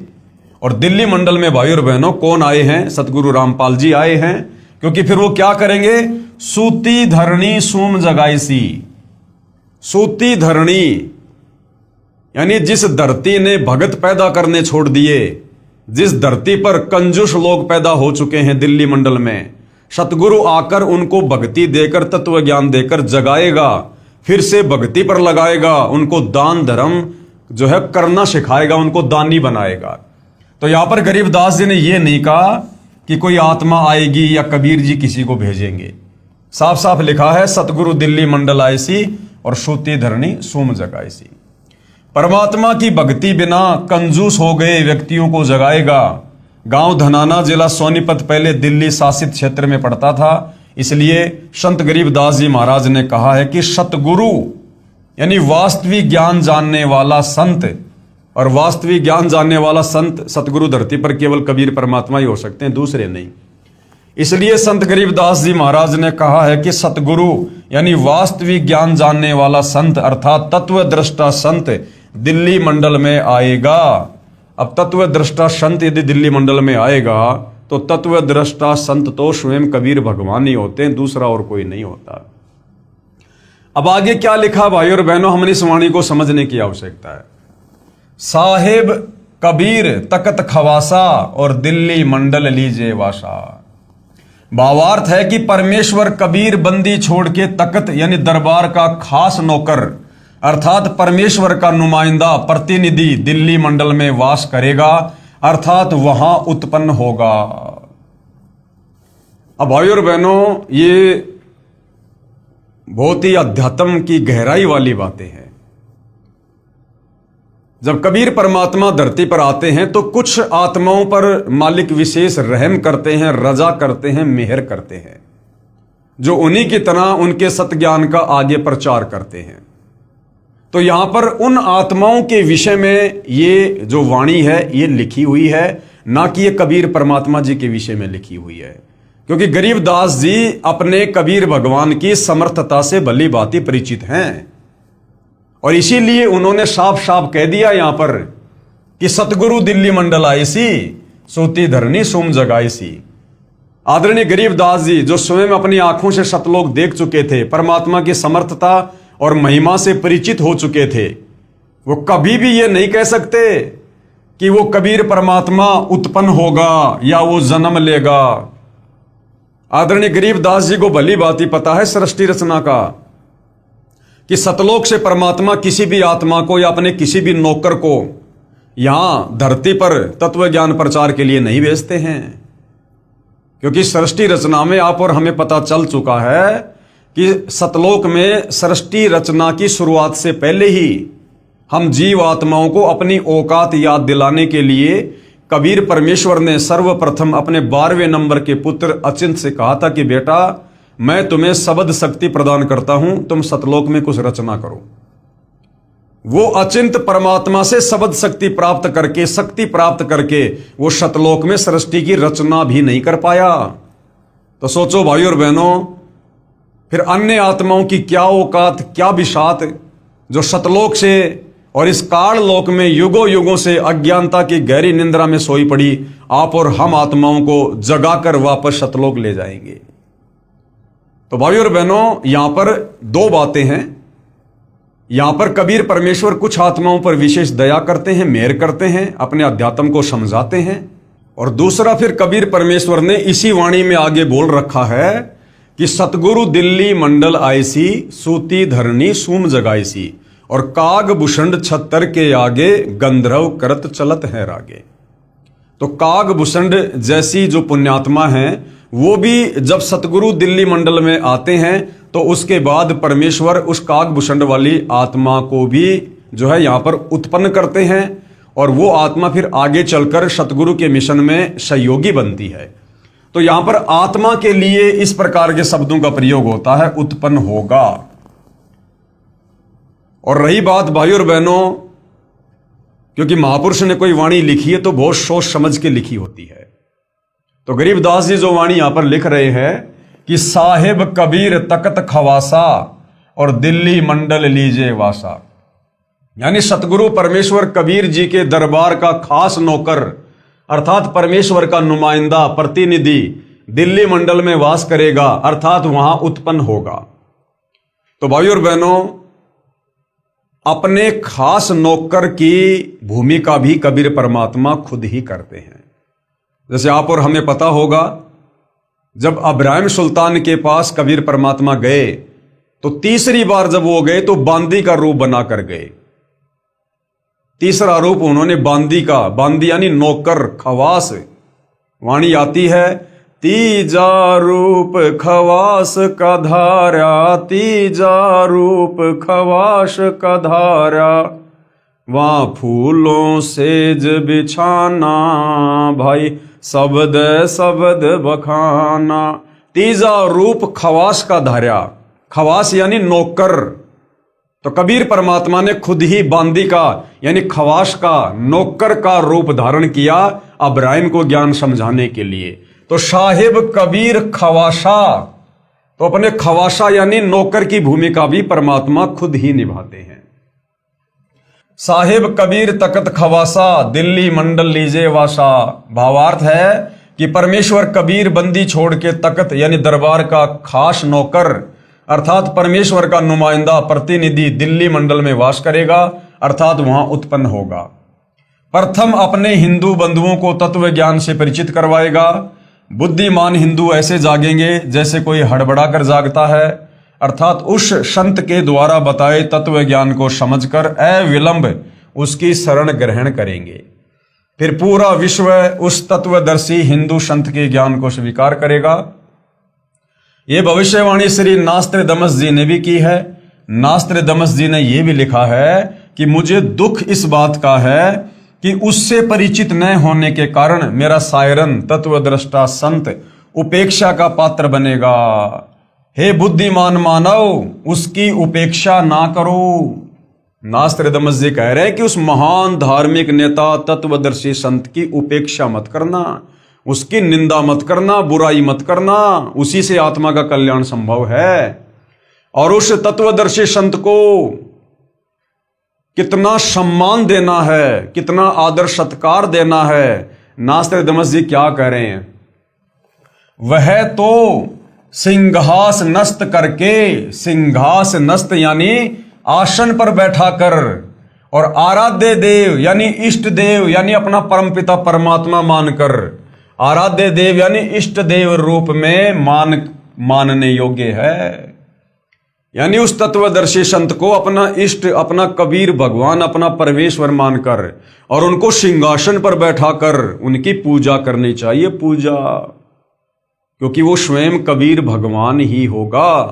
और दिल्ली मंडल में भाई और बहनों कौन आए हैं? सतगुरु रामपाल जी आए हैं। क्योंकि फिर वो क्या करेंगे? सूती धरणी सूम जगाईसी। सूती धरणी यानी जिस धरती ने भगत पैदा करने छोड़ दिए, जिस धरती पर कंजूस लोग पैदा हो चुके हैं दिल्ली मंडल में, सतगुरु आकर उनको भक्ति देकर, तत्व ज्ञान देकर जगाएगा, फिर से भक्ति पर लगाएगा, उनको दान धर्म जो है करना सिखाएगा, उनको दानी बनाएगा। तो यहां पर गरीबदास जी ने यह नहीं कहा कि कोई आत्मा आएगी या कबीर जी किसी को भेजेंगे। साफ साफ लिखा है सतगुरु दिल्ली मंडल आईसी और सूती धरणी सूम जगाईसी। परमात्मा की भक्ति बिना कंजूस हो गए व्यक्तियों को जगाएगा। गांव धनाना, जिला सोनीपत पहले दिल्ली शासित क्षेत्र में पड़ता था, इसलिए संत गरीबदास जी महाराज ने कहा है कि सतगुरु यानी वास्तविक ज्ञान जानने वाला संत, और वास्तविक ज्ञान जानने वाला संत सतगुरु धरती पर केवल कबीर परमात्मा ही हो सकते हैं, दूसरे नहीं। इसलिए संत गरीबदास जी महाराज ने कहा है कि सतगुरु यानी वास्तविक ज्ञान जानने वाला संत अर्थात तत्व दृष्टा संत दिल्ली मंडल में आएगा। अब तत्व दृष्टा संत यदि दिल्ली मंडल में आएगा तो तत्व दृष्टा संत तो स्वयं कबीर भगवान ही होते हैं, दूसरा और कोई नहीं होता। अब आगे क्या लिखा भाई और बहनों, हमने इस वाणी को समझने की आवश्यकता है। साहेब कबीर तकत खवासा और दिल्ली मंडल लीजे वासा। भावार्थ है कि परमेश्वर कबीर बंदी छोड़ के तकत यानी दरबार का खास नौकर अर्थात परमेश्वर का नुमाइंदा प्रतिनिधि दिल्ली मंडल में वास करेगा, अर्थात वहां उत्पन्न होगा। अब भाई और बहनों, ये बहुत ही अध्यात्म की गहराई वाली बातें हैं। जब कबीर परमात्मा धरती पर आते हैं तो कुछ आत्माओं पर मालिक विशेष रहम करते हैं, रजा करते हैं, मेहर करते हैं। जो उन्हीं की तरह उनके सत्ज्ञान का आगे प्रचार करते हैं। तो यहां पर उन आत्माओं के विषय में ये जो वाणी है ये लिखी हुई है, ना कि ये कबीर परमात्मा जी के विषय में लिखी हुई है। क्योंकि गरीबदास जी अपने कबीर भगवान की समर्थता से भली भांति परिचित हैं और इसीलिए उन्होंने साफ साफ कह दिया यहां पर कि सतगुरु दिल्ली मंडल आए सी, सोती धरनी सोम जगाई सी। आदरणीय गरीबदास जी जो स्वयं अपनी आंखों से सतलोक देख चुके थे, परमात्मा की समर्थता और महिमा से परिचित हो चुके थे, वो कभी भी ये नहीं कह सकते कि वो कबीर परमात्मा उत्पन्न होगा या वो जन्म लेगा। आदरणीय गरीबदास जी को भली भांति पता है सृष्टि रचना का कि सतलोक से परमात्मा किसी भी आत्मा को या अपने किसी भी नौकर को यहां धरती पर तत्व ज्ञान प्रचार के लिए नहीं भेजते हैं। क्योंकि सृष्टि रचना में आप और हमें पता चल चुका है कि सतलोक में सृष्टि रचना की शुरुआत से पहले ही हम जीव आत्माओं को अपनी औकात याद दिलाने के लिए कबीर परमेश्वर ने सर्वप्रथम अपने 12वें नंबर के पुत्र अचिंत से कहा था कि बेटा मैं तुम्हें शब्द शक्ति प्रदान करता हूं, तुम सतलोक में कुछ रचना करो। वो अचिंत परमात्मा से शब्द शक्ति प्राप्त करके, शक्ति प्राप्त करके वो सतलोक में सृष्टि की रचना भी नहीं कर पाया। तो सोचो भाई और बहनों, फिर अन्य आत्माओं की क्या औकात, क्या बिसात जो सतलोक से और इस काल लोक में युगों युगों से अज्ञानता की गहरी निंद्रा में सोई पड़ी आप और हम आत्माओं को जगाकर वापस सतलोक ले जाएंगे। तो भाई और बहनों, यहां पर दो बातें हैं। यहां पर कबीर परमेश्वर कुछ आत्माओं पर विशेष दया करते हैं, मेहर करते हैं, अपने अध्यात्म को समझाते हैं। और दूसरा फिर कबीर परमेश्वर ने इसी वाणी में आगे बोल रखा है कि सतगुरु दिल्ली मंडल आईसी, सूती धरनी सूम जगाईसी, और काग भूषण छत्तर के आगे गंधर्व करत चलत है रागे। तो काग भूषण जैसी जो पुण्यात्मा हैं वो भी जब सतगुरु दिल्ली मंडल में आते हैं तो उसके बाद परमेश्वर उस काग भूषण वाली आत्मा को भी जो है यहां पर उत्पन्न करते हैं और वो आत्मा फिर आगे चलकर सतगुरु के मिशन में सहयोगी बनती है। तो यहां पर आत्मा के लिए इस प्रकार के शब्दों का प्रयोग होता है, उत्पन्न होगा। और रही बात भाई और बहनों, क्योंकि महापुरुष ने कोई वाणी लिखी है तो बहुत सोच समझ के लिखी होती है। तो गरीबदास जी जो वाणी यहां पर लिख रहे हैं कि साहिब कबीर तकत खवासा और दिल्ली मंडल लीजे वासा, यानी सतगुरु परमेश्वर कबीर जी के दरबार का खास नौकर अर्थात परमेश्वर का नुमाइंदा प्रतिनिधि दिल्ली मंडल में वास करेगा, अर्थात वहां उत्पन्न होगा। तो भाई और बहनों, अपने खास नौकर की भूमिका भी कबीर परमात्मा खुद ही करते हैं। जैसे आप और हमें पता होगा, जब इब्राहिम सुल्तान के पास कबीर परमात्मा गए तो तीसरी बार जब वो गए तो बांदी का रूप बनाकर गए। तीसरा रूप उन्होंने बांदी का, बांदी यानी नौकर, खवास। वाणी आती है तीजा रूप खवास का धारा, तीजा रूप खवास का धारा, वहां फूलों सेज बिछाना, भाई शब्द शब्द बखाना। तीजा रूप खवास का धारा, खवास यानी नौकर। तो कबीर परमात्मा ने खुद ही बांदी का यानी खवास का, नौकर का रूप धारण किया इब्राहिम को ज्ञान समझाने के लिए। तो साहिब कबीर खवासा, तो अपने खवासा यानी नौकर की भूमिका भी परमात्मा खुद ही निभाते हैं। साहिब कबीर तकत खवासा, दिल्ली मंडल लीजे वासा। भावार्थ है कि परमेश्वर कबीर बंदी छोड़ के तकत यानी दरबार का खास नौकर अर्थात परमेश्वर का नुमाइंदा प्रतिनिधि दिल्ली मंडल में वास करेगा, अर्थात वहां उत्पन्न होगा। प्रथम अपने हिंदू बंधुओं को तत्व ज्ञान से परिचित करवाएगा। बुद्धिमान हिंदू ऐसे जागेंगे जैसे कोई हड़बड़ा कर जागता है, अर्थात उस संत के द्वारा बताए तत्व ज्ञान को समझकर अविलंब उसकी शरण ग्रहण करेंगे। फिर पूरा विश्व उस तत्वदर्शी हिंदू संत के ज्ञान को स्वीकार करेगा। यह भविष्यवाणी श्री नास्त्रदमस जी ने भी की है। नास्त्रदमस जी ने यह भी लिखा है कि मुझे दुख इस बात का है कि उससे परिचित न होने के कारण मेरा सायरन तत्वद्रष्टा संत उपेक्षा का पात्र बनेगा। हे बुद्धिमान मानव उसकी उपेक्षा ना करो। नास्त्रदामस जी कह रहे हैं कि उस महान धार्मिक नेता तत्वदर्शी संत की उपेक्षा मत करना, उसकी निंदा मत करना, बुराई मत करना, उसी से आत्मा का कल्याण संभव है। और उस तत्वदर्शी संत को कितना सम्मान देना है, कितना आदर सत्कार देना है। नास्त्रदामस जी क्या कह रहे हैं, वह तो सिंहास नस्त करके, सिंहास नस्त यानी आसन पर बैठा कर, और आराध्य देव यानी इष्ट देव यानी अपना परमपिता परमात्मा मानकर, आराध्य देव यानी इष्ट देव रूप में मानने योग्य है। यानी उस तत्वदर्शी संत को अपना इष्ट, अपना कबीर भगवान, अपना परमेश्वर मानकर और उनको सिंहासन पर बैठाकर उनकी पूजा करनी चाहिए। पूजा, क्योंकि वो स्वयं कबीर भगवान ही होगा।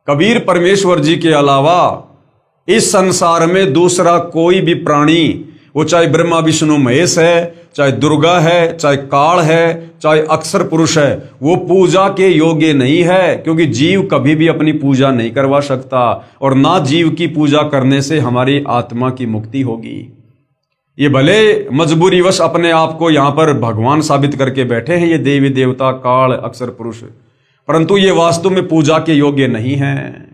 कबीर परमेश्वर जी के अलावा इस संसार में दूसरा कोई भी प्राणी, वो चाहे ब्रह्मा विष्णु महेश है, चाहे दुर्गा है, चाहे काल है, चाहे अक्षर पुरुष है, वो पूजा के योग्य नहीं है। क्योंकि जीव कभी भी अपनी पूजा नहीं करवा सकता, और ना जीव की पूजा करने से हमारी आत्मा की मुक्ति होगी। ये भले मजबूरीवश अपने आप को यहां पर भगवान साबित करके बैठे हैं, ये देवी देवता काल अक्षर पुरुष, परंतु ये वास्तव में पूजा के योग्य नहीं है।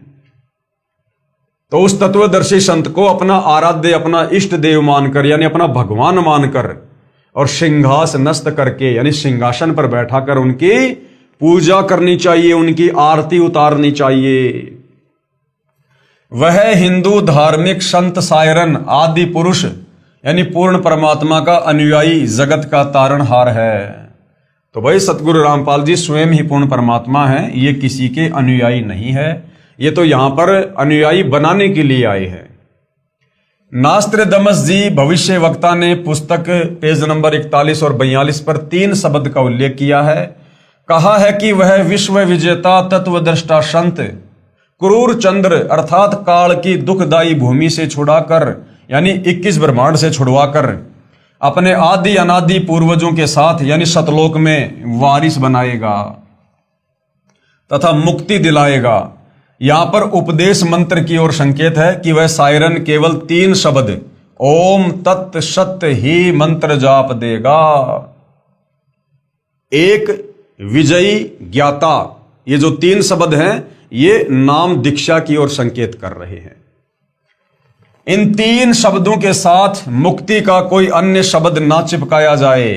तो उस तत्वदर्शी संत को अपना आराध्य, अपना इष्ट देव मानकर यानी अपना भगवान मानकर और सिंहास नस्त करके यानी सिंहासन पर बैठाकर उनकी पूजा करनी चाहिए, उनकी आरती उतारनी चाहिए। वह हिंदू धार्मिक संत सायरन आदि पुरुष यानी पूर्ण परमात्मा का अनुयायी जगत का तारणहार है। तो भाई सतगुरु रामपाल जी स्वयं ही पूर्ण परमात्मा है, ये किसी के अनुयायी नहीं है, ये तो यहां पर अनुयायी बनाने के लिए आए हैं। नास्त्रदामस जी भविष्य वक्ता ने पुस्तक पेज नंबर 41 और 42 पर 3 शब्द का उल्लेख किया है। कहा है कि वह विश्व विजेता तत्वदृष्टा संत क्रूर चंद्र अर्थात काल की दुखदायी भूमि से छुड़ाकर यानी 21 ब्रह्मांड से छुड़वाकर अपने आदि अनादि पूर्वजों के साथ यानी सतलोक में वारिस बनाएगा तथा मुक्ति दिलाएगा। यहां पर उपदेश मंत्र की ओर संकेत है कि वह सायरन केवल 3 शब्द ओम तत् सत्य ही मंत्र जाप देगा। एक विजयी ज्ञाता, ये जो 3 शब्द हैं ये नाम दीक्षा की ओर संकेत कर रहे हैं। इन 3 शब्दों के साथ मुक्ति का कोई अन्य शब्द ना चिपकाया जाए,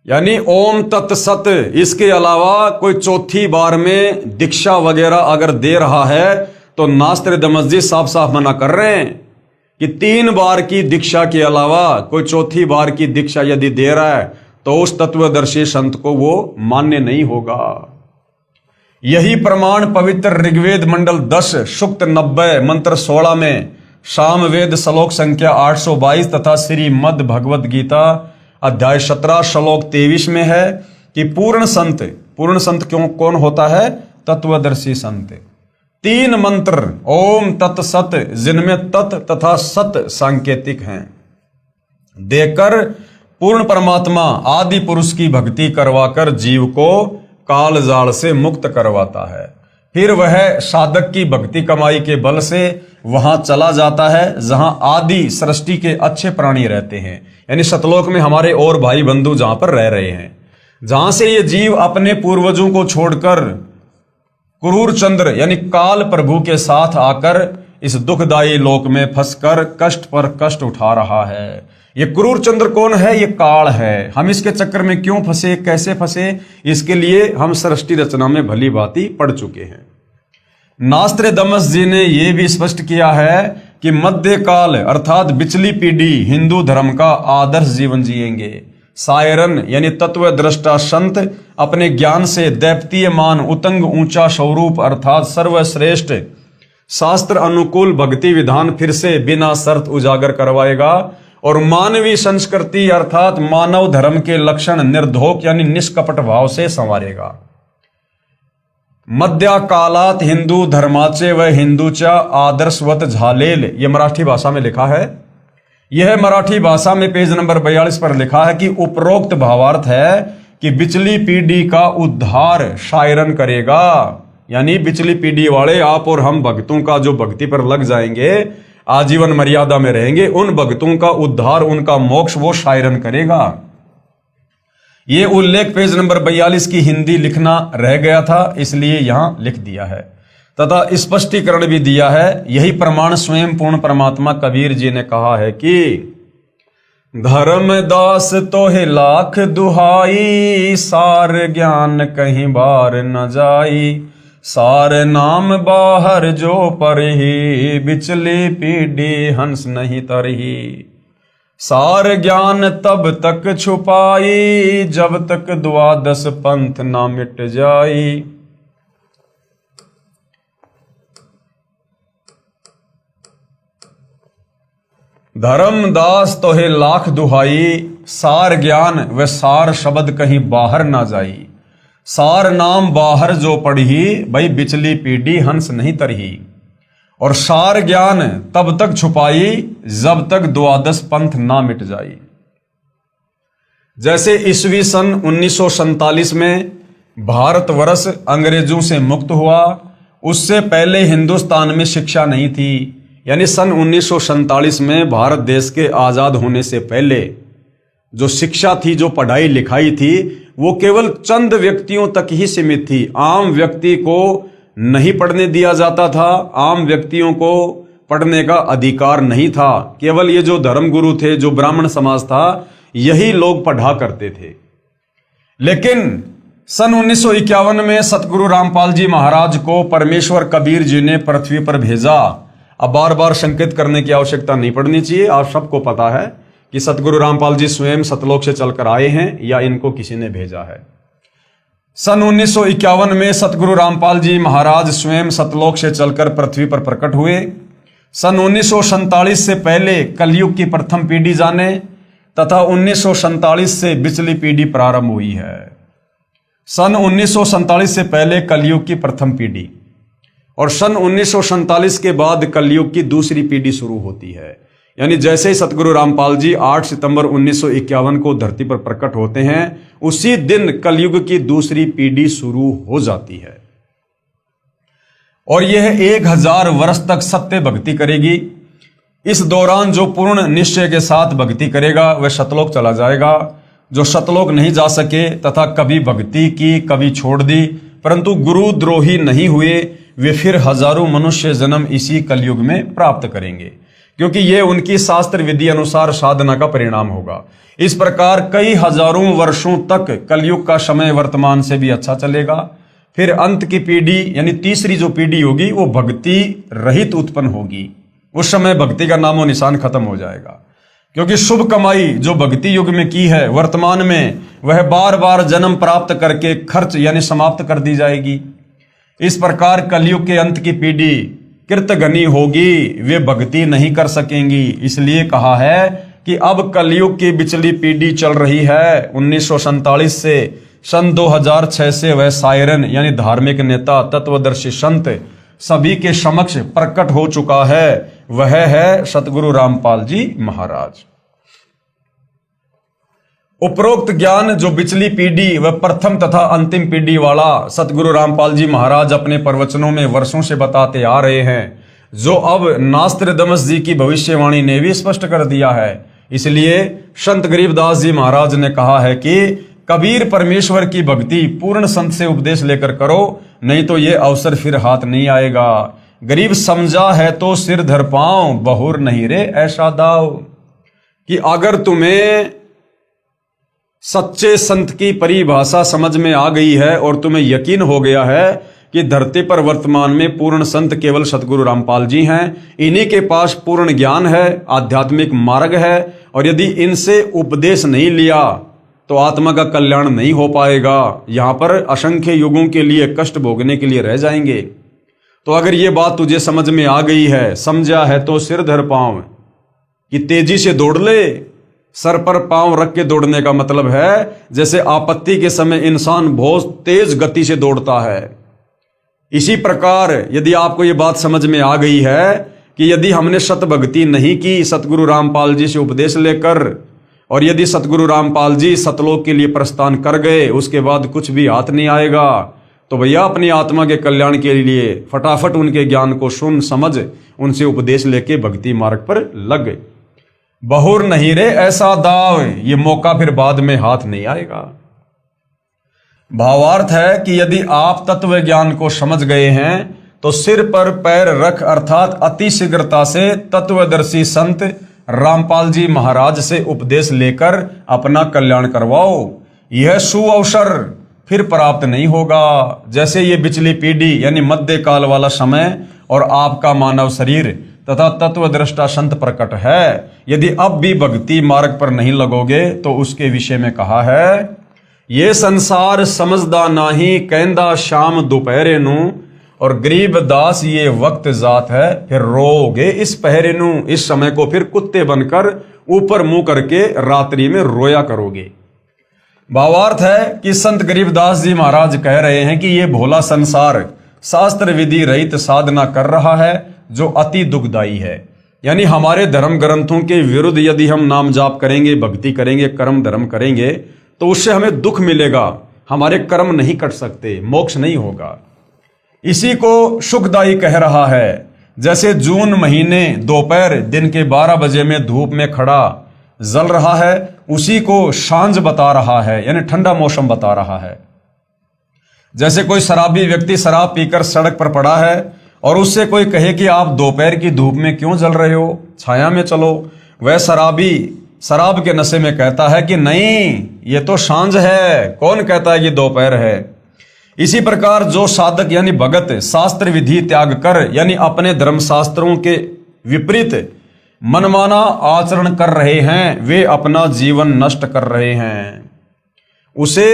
यानी ओम तत् सत, इसके अलावा कोई चौथी बार में दीक्षा वगैरह अगर दे रहा है तो नास्त्रदामस जी साफ साफ मना कर रहे हैं कि 3 बार की दीक्षा के अलावा कोई चौथी बार की दीक्षा यदि दे रहा है तो उस तत्वदर्शी संत को वो मान्य नहीं होगा। यही प्रमाण पवित्र ऋग्वेद मंडल 10 सूक्त 90 मंत्र 16 में, सामवेद श्लोक संख्या 822 तथा श्रीमद् भगवद गीता अध्याय 17 श्लोक 23 में है कि पूर्ण संत क्यों कौन होता है? तत्वदर्शी संत। 3 मंत्र ओम तत् सत जिनमें तत् तथा सत सांकेतिक हैं देकर पूर्ण परमात्मा आदि पुरुष की भक्ति करवाकर जीव को काल जाल से मुक्त करवाता है। फिर वह साधक की भक्ति कमाई के बल से वहां चला जाता है जहां आदि सृष्टि के अच्छे प्राणी रहते हैं, यानी सतलोक में हमारे और भाई बंधु जहां पर रह रहे हैं, जहां से ये जीव अपने पूर्वजों को छोड़कर क्रूर चंद्र यानी काल प्रभु के साथ आकर इस दुखदायी लोक में फंसकर कष्ट पर कष्ट उठा रहा है। ये क्रूर चंद्र कौन है? ये काल है। हम इसके चक्कर में क्यों फंसे, कैसे फंसे, इसके लिए हम सृष्टि रचना में भली भांति पढ़ चुके हैं। नास्त्रदामस जी ने यह भी स्पष्ट किया है कि मध्यकाल अर्थात पिछली पीढ़ी हिंदू धर्म का आदर्श जीवन जिएंगे। सायरन यानी तत्वद्रष्टा संत अपने ज्ञान से दैवतीयमान उतंग ऊंचा स्वरूप अर्थात सर्वश्रेष्ठ शास्त्र अनुकूल भक्ति विधान फिर से बिना शर्त उजागर करवाएगा और मानवीय संस्कृति अर्थात मानव धर्म के लक्षण निर्धोक यानी निष्कपट भाव से संवारेगा। मध्या कालात हिंदू धर्माचे व हिंदूच्या आदर्शवत झालेल, यह मराठी भाषा में लिखा है। यह मराठी भाषा में पेज नंबर 42 पर लिखा है कि उपरोक्त भावार्थ है कि पिछली पीढ़ी का उद्धार सायरन करेगा, यानी पिछली पीढ़ी वाले आप और हम भक्तों का जो भक्ति पर लग जाएंगे, आजीवन मर्यादा में रहेंगे, उन भक्तों का उद्धार, उनका मोक्ष वो शायरन करेगा। ये उल्लेख पेज नंबर 42 की हिंदी लिखना रह गया था, इसलिए यहां लिख दिया है तथा स्पष्टीकरण भी दिया है। यही प्रमाण स्वयं पूर्ण परमात्मा कबीर जी ने कहा है कि धर्मदास तोहे लाख दुहाई, सार ज्ञान कहीं बार न जाई, सार नाम बाहर जो परही, बिचली पीढ़ी हंस नहीं तरही, सार ज्ञान तब तक छुपाई, जब तक द्वादश पंथ ना मिट जाई। धर्मदास तोहे लाख दुहाई, सार ज्ञान व सार शब्द कहीं बाहर ना जाई, सार नाम बाहर जो पढ़ी, भाई बिचली पीढ़ी हंस नहीं तरही, और सार ज्ञान तब तक छुपाई जब तक द्वादश पंथ ना मिट जाई। जैसे ईस्वी सन 1947 में भारतवर्ष अंग्रेजों से मुक्त हुआ, उससे पहले हिंदुस्तान में शिक्षा नहीं थी। यानी सन 1947 में भारत देश के आजाद होने से पहले जो शिक्षा थी, जो पढ़ाई लिखाई थी, वो केवल चंद व्यक्तियों तक ही सीमित थी। आम व्यक्ति को नहीं पढ़ने दिया जाता था, आम व्यक्तियों को पढ़ने का अधिकार नहीं था। केवल ये जो धर्मगुरु थे, जो ब्राह्मण समाज था, यही लोग पढ़ा करते थे। लेकिन सन 1951 में सतगुरु रामपाल जी महाराज को परमेश्वर कबीर जी ने पृथ्वी पर भेजा। अब बार बार संकेत करने की आवश्यकता नहीं पड़नी चाहिए, आप सबको पता है कि सतगुरु रामपाल जी स्वयं सतलोक से चलकर आए हैं या इनको किसी ने भेजा है। सन 1951 में सतगुरु रामपाल जी महाराज स्वयं सतलोक से चलकर पृथ्वी पर प्रकट हुए। सन 1947 से पहले कलयुग की प्रथम पीढ़ी जाने तथा 1947 से बिचली पीढ़ी प्रारंभ हुई है। सन 1947 से पहले कलयुग की प्रथम पीढ़ी और सन 1947 के बाद कलयुग की दूसरी पीढ़ी शुरू होती है। यानी जैसे ही सतगुरु रामपाल जी 8 सितंबर 1951 को धरती पर प्रकट होते हैं, उसी दिन कलयुग की दूसरी पीढ़ी शुरू हो जाती है और यह 1000 वर्ष तक सत्य भक्ति करेगी। इस दौरान जो पूर्ण निश्चय के साथ भक्ति करेगा वह सतलोक चला जाएगा। जो सतलोक नहीं जा सके तथा कभी भक्ति की, कभी छोड़ दी, परंतु गुरु द्रोही नहीं हुए, वे फिर हजारों मनुष्य जन्म इसी कलयुग में प्राप्त करेंगे, क्योंकि यह उनकी शास्त्र विधि अनुसार साधना का परिणाम होगा। इस प्रकार कई हजारों वर्षों तक कलयुग का समय वर्तमान से भी अच्छा चलेगा। फिर अंत की पीढ़ी यानी तीसरी जो पीढ़ी होगी वो भक्ति रहित उत्पन्न होगी। उस समय भक्ति का नामो निशान खत्म हो जाएगा, क्योंकि शुभ कमाई जो भक्ति युग में की है वर्तमान में वह बार बार जन्म प्राप्त करके खर्च यानी समाप्त कर दी जाएगी। इस प्रकार कलयुग के अंत की पीढ़ी कृतघ्नी होगी, वे भक्ति नहीं कर सकेंगी। इसलिए कहा है कि अब कलयुग की बिचली पीढ़ी चल रही है। 1947 से सन 2006 से वह सायरन यानी धार्मिक नेता, तत्वदर्शी संत सभी के समक्ष प्रकट हो चुका है। वह है सतगुरु रामपाल जी महाराज। उपरोक्त ज्ञान जो बिचली पीढ़ी व प्रथम तथा अंतिम पीढ़ी वाला सतगुरु रामपाल जी महाराज अपने प्रवचनों में वर्षों से बताते आ रहे हैं, जो अब नास्त्रदमस जी की भविष्यवाणी ने भी स्पष्ट कर दिया है। इसलिए संत गरीबदास जी महाराज ने कहा है कि कबीर परमेश्वर की भक्ति पूर्ण संत से उपदेश लेकर करो, नहीं तो ये अवसर फिर हाथ नहीं आएगा। गरीब समझा है तो सिर धर पाओ, बहुर नहीं रे ऐसा दाव। कि अगर तुम्हें सच्चे संत की परिभाषा समझ में आ गई है और तुम्हें यकीन हो गया है कि धरती पर वर्तमान में पूर्ण संत केवल सतगुरु रामपाल जी हैं, इन्हीं के पास पूर्ण ज्ञान है, आध्यात्मिक मार्ग है, और यदि इनसे उपदेश नहीं लिया तो आत्मा का कल्याण नहीं हो पाएगा। यहां पर असंख्य युगों के लिए कष्ट भोगने के लिए रह जाएंगे। तो अगर ये बात तुझे समझ में आ गई है, समझा है तो सिर धर पांव, कि तेजी से दौड़ ले। सर पर पांव रख के दौड़ने का मतलब है जैसे आपत्ति के समय इंसान बहुत तेज गति से दौड़ता है। इसी प्रकार यदि आपको ये बात समझ में आ गई है कि यदि हमने सत भक्ति नहीं की सतगुरु रामपाल जी से उपदेश लेकर, और यदि सतगुरु रामपाल जी सतलोक के लिए प्रस्थान कर गए, उसके बाद कुछ भी हाथ नहीं आएगा, तो भैया अपनी आत्मा के कल्याण के लिए फटाफट उनके ज्ञान को सुन समझ उनसे उपदेश लेके भक्ति मार्ग पर लग गए। बहुर नहीं रे ऐसा दाव, ये मौका फिर बाद में हाथ नहीं आएगा। भावार्थ है कि यदि आप तत्व ज्ञान को समझ गए हैं तो सिर पर पैर रख अर्थात अति शीघ्रता से तत्वदर्शी संत रामपाल जी महाराज से उपदेश लेकर अपना कल्याण करवाओ। यह सुअवसर फिर प्राप्त नहीं होगा। जैसे ये पिछली पीढ़ी यानी मध्य काल वाला समय और आपका मानव शरीर तथा तत्वदृष्टा संत प्रकट है। यदि अब भी भक्ति मार्ग पर नहीं लगोगे तो उसके विषय में कहा है, ये संसार समझदा नाही कहंदा शाम दोपहरे नू, और गरीब दास ये वक्त जात है फिर रोओगे इस पहरे नू। इस समय को फिर कुत्ते बनकर ऊपर मुंह करके रात्रि में रोया करोगे। भावार्थ है कि संत गरीबदास जी महाराज कह रहे हैं कि ये भोला संसार शास्त्र विधि रहित साधना कर रहा है जो अति दुखदायी है। यानी हमारे धर्म ग्रंथों के विरुद्ध यदि हम नाम जाप करेंगे, भक्ति करेंगे, कर्म धर्म करेंगे तो उससे हमें दुख मिलेगा। हमारे कर्म नहीं कट सकते, मोक्ष नहीं होगा। इसी को सुखदायी कह रहा है। जैसे जून महीने दोपहर दिन के 12 बजे में धूप में खड़ा जल रहा है, उसी को सांझ बता रहा है, यानी ठंडा मौसम बता रहा है। जैसे कोई शराबी व्यक्ति शराब पीकर सड़क पर पड़ा है और उससे कोई कहे कि आप दोपहर की धूप में क्यों जल रहे हो, छाया में चलो, वह शराबी शराब के नशे में कहता है कि नहीं ये तो सांझ है, कौन कहता है कि दोपहर है। इसी प्रकार जो साधक यानी भगत शास्त्र विधि त्याग कर यानी अपने धर्म शास्त्रों के विपरीत मनमाना आचरण कर रहे हैं, वे अपना जीवन नष्ट कर रहे हैं। उसे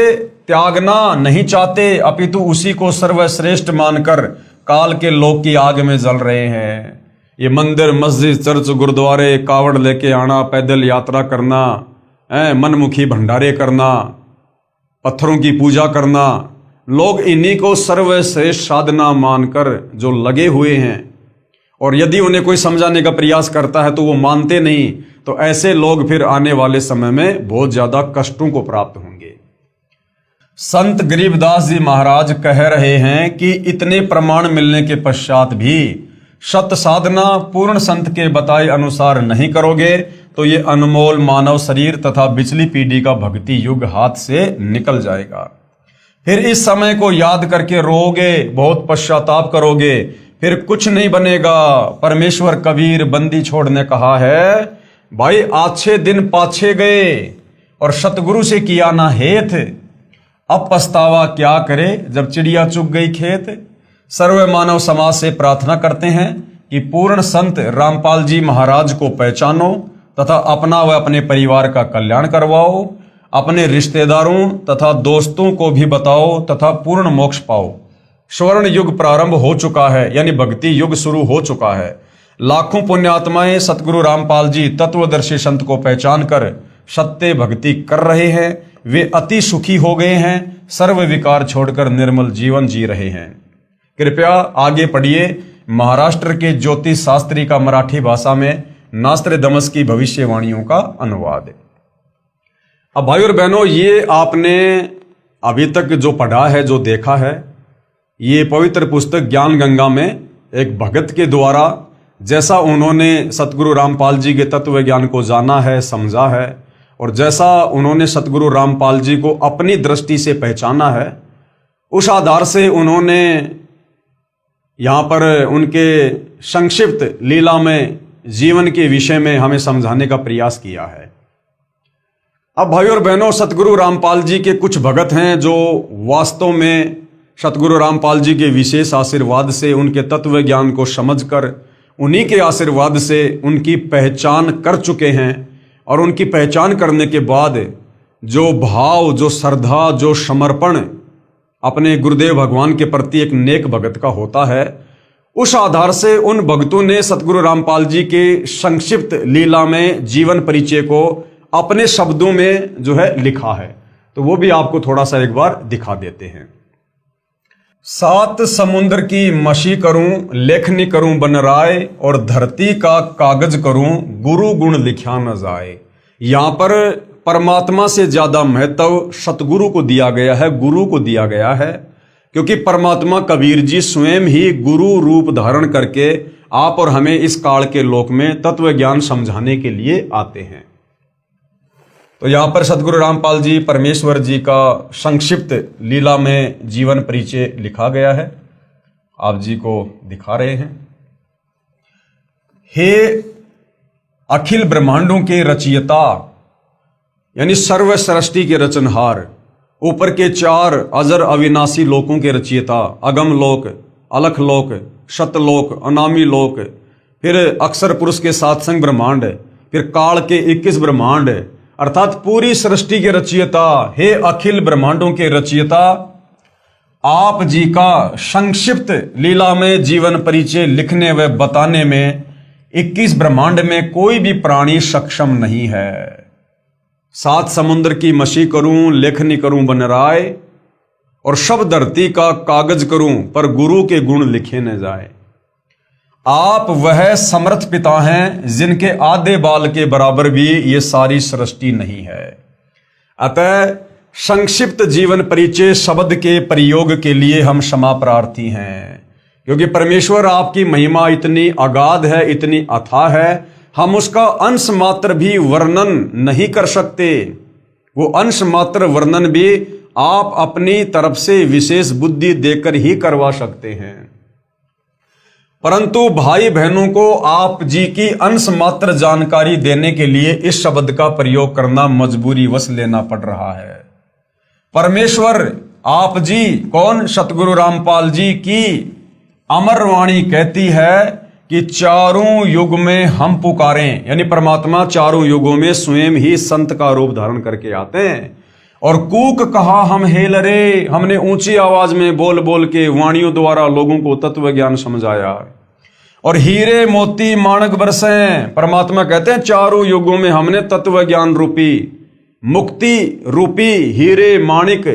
त्यागना नहीं चाहते अपितु उसी को सर्वश्रेष्ठ मानकर काल के लोक की आग में जल रहे हैं। ये मंदिर मस्जिद चर्च गुरुद्वारे कावड़ लेके आना, पैदल यात्रा करना, मनमुखी भंडारे करना, पत्थरों की पूजा करना, लोग इन्हीं को सर्वश्रेष्ठ साधना मानकर जो लगे हुए हैं। और यदि उन्हें कोई समझाने का प्रयास करता है तो वो मानते नहीं। तो ऐसे लोग फिर आने वाले समय में बहुत ज्यादा कष्टों को प्राप्त होंगे। संत गरीबदास जी महाराज कह रहे हैं कि इतने प्रमाण मिलने के पश्चात भी सत साधना पूर्ण संत के बताए अनुसार नहीं करोगे तो ये अनमोल मानव शरीर तथा पिछली पीढ़ी का भक्ति युग हाथ से निकल जाएगा। फिर इस समय को याद करके रोओगे, बहुत पश्चाताप करोगे, फिर कुछ नहीं बनेगा। परमेश्वर कबीर बंदी छोड़ने कहा है, भाई आछे दिन पाछे गए और सतगुरु से किया ना हेत, अब पछतावा क्या करे जब चिड़िया चुग गई खेत। सर्व मानव समाज से प्रार्थना करते हैं कि पूर्ण संत रामपाल जी महाराज को पहचानो तथा अपना व अपने परिवार का कल्याण करवाओ, अपने रिश्तेदारों तथा दोस्तों को भी बताओ तथा पूर्ण मोक्ष पाओ। स्वर्ण युग प्रारंभ हो चुका है, यानी भक्ति युग शुरू हो चुका है। लाखों पुण्यात्माएं सतगुरु रामपाल जी तत्वदर्शी संत को पहचान कर सत्य भक्ति कर रहे हैं। वे अति सुखी हो गए हैं, सर्व विकार छोड़कर निर्मल जीवन जी रहे हैं। कृपया आगे पढ़िए महाराष्ट्र के ज्योतिष शास्त्री का मराठी भाषा में नास्ट्रेडमस की भविष्यवाणियों का अनुवाद। अब भाई और बहनों, ये आपने अभी तक जो पढ़ा है, जो देखा है, ये पवित्र पुस्तक ज्ञान गंगा में एक भगत के द्वारा जैसा उन्होंने सतगुरु रामपाल जी के तत्व ज्ञान को जाना है, समझा है, और जैसा उन्होंने सतगुरु रामपाल जी को अपनी दृष्टि से पहचाना है, उस आधार से उन्होंने यहाँ पर उनके संक्षिप्त लीला में जीवन के विषय में हमें समझाने का प्रयास किया है। अब भाई और बहनों, सतगुरु रामपाल जी के कुछ भगत हैं जो वास्तव में सतगुरु रामपाल जी के विशेष आशीर्वाद से उनके तत्व ज्ञान को समझकर उन्हीं के आशीर्वाद से उनकी पहचान कर चुके हैं। और उनकी पहचान करने के बाद जो भाव, जो श्रद्धा, जो समर्पण अपने गुरुदेव भगवान के प्रति एक नेक भगत का होता है, उस आधार से उन भक्तों ने सतगुरु रामपाल जी के संक्षिप्त लीला में जीवन परिचय को अपने शब्दों में जो है लिखा है। तो वो भी आपको थोड़ा सा एक बार दिखा देते हैं। 7 समुद्र की मशी करूं, लेखनी करूं बन राय, और धरती का कागज करूं, गुरु गुण लिखा न जाए। यहां पर परमात्मा से ज्यादा महत्व सतगुरु को दिया गया है, गुरु को दिया गया है। क्योंकि परमात्मा कबीर जी स्वयं ही गुरु रूप धारण करके आप और हमें इस काल के लोक में तत्व ज्ञान समझाने के लिए आते हैं। तो यहाँ पर सतगुरु रामपाल जी परमेश्वर जी का संक्षिप्त लीला में जीवन परिचय लिखा गया है, आप जी को दिखा रहे हैं। हे अखिल ब्रह्मांडों के रचयिता, यानी सर्व सृष्टि के रचनहार, ऊपर के 4 अजर अविनाशी लोकों के रचयिता, अगम लोक, अलख लोक, शतलोक, अनामी लोक, फिर अक्षर पुरुष के 7 संग ब्रह्मांड, फिर काल के 21 ब्रह्मांड, अर्थात पूरी सृष्टि के रचयिता, हे अखिल ब्रह्मांडों के रचयिता, आप जी का संक्षिप्त लीला में जीवन परिचय लिखने व बताने में 21 ब्रह्मांड में कोई भी प्राणी सक्षम नहीं है। 7 समुद्र की मशी करूं, लेखनी करूं बन राय, और सब धरती का कागज करूं, पर गुरु के गुण लिखे न जाए। आप वह समर्थ पिता हैं जिनके आधे बाल के बराबर भी ये सारी सृष्टि नहीं है। अतः संक्षिप्त जीवन परिचय शब्द के प्रयोग के लिए हम क्षमा प्रार्थी हैं, क्योंकि परमेश्वर आपकी महिमा इतनी अगाध है, इतनी अथाह है, हम उसका अंश मात्र भी वर्णन नहीं कर सकते। वो अंश मात्र वर्णन भी आप अपनी तरफ से विशेष बुद्धि देकर ही करवा सकते हैं, परंतु भाई बहनों को आप जी की अंश मात्र जानकारी देने के लिए इस शब्द का प्रयोग करना मजबूरी वश लेना पड़ रहा है। परमेश्वर आप जी कौन? सतगुरु रामपाल जी की अमर वाणी कहती है कि चारों युग में हम पुकारें, यानी परमात्मा चारों युगों में स्वयं ही संत का रूप धारण करके आते हैं। और कूक कहा हम हेल रे, हमने ऊंची आवाज में बोल बोल के वाणियों द्वारा लोगों को तत्व ज्ञान समझाया। और हीरे मोती माणक बरसे, परमात्मा कहते हैं चारों युगों में हमने तत्व ज्ञान रूपी, मुक्ति रूपी हीरे माणिक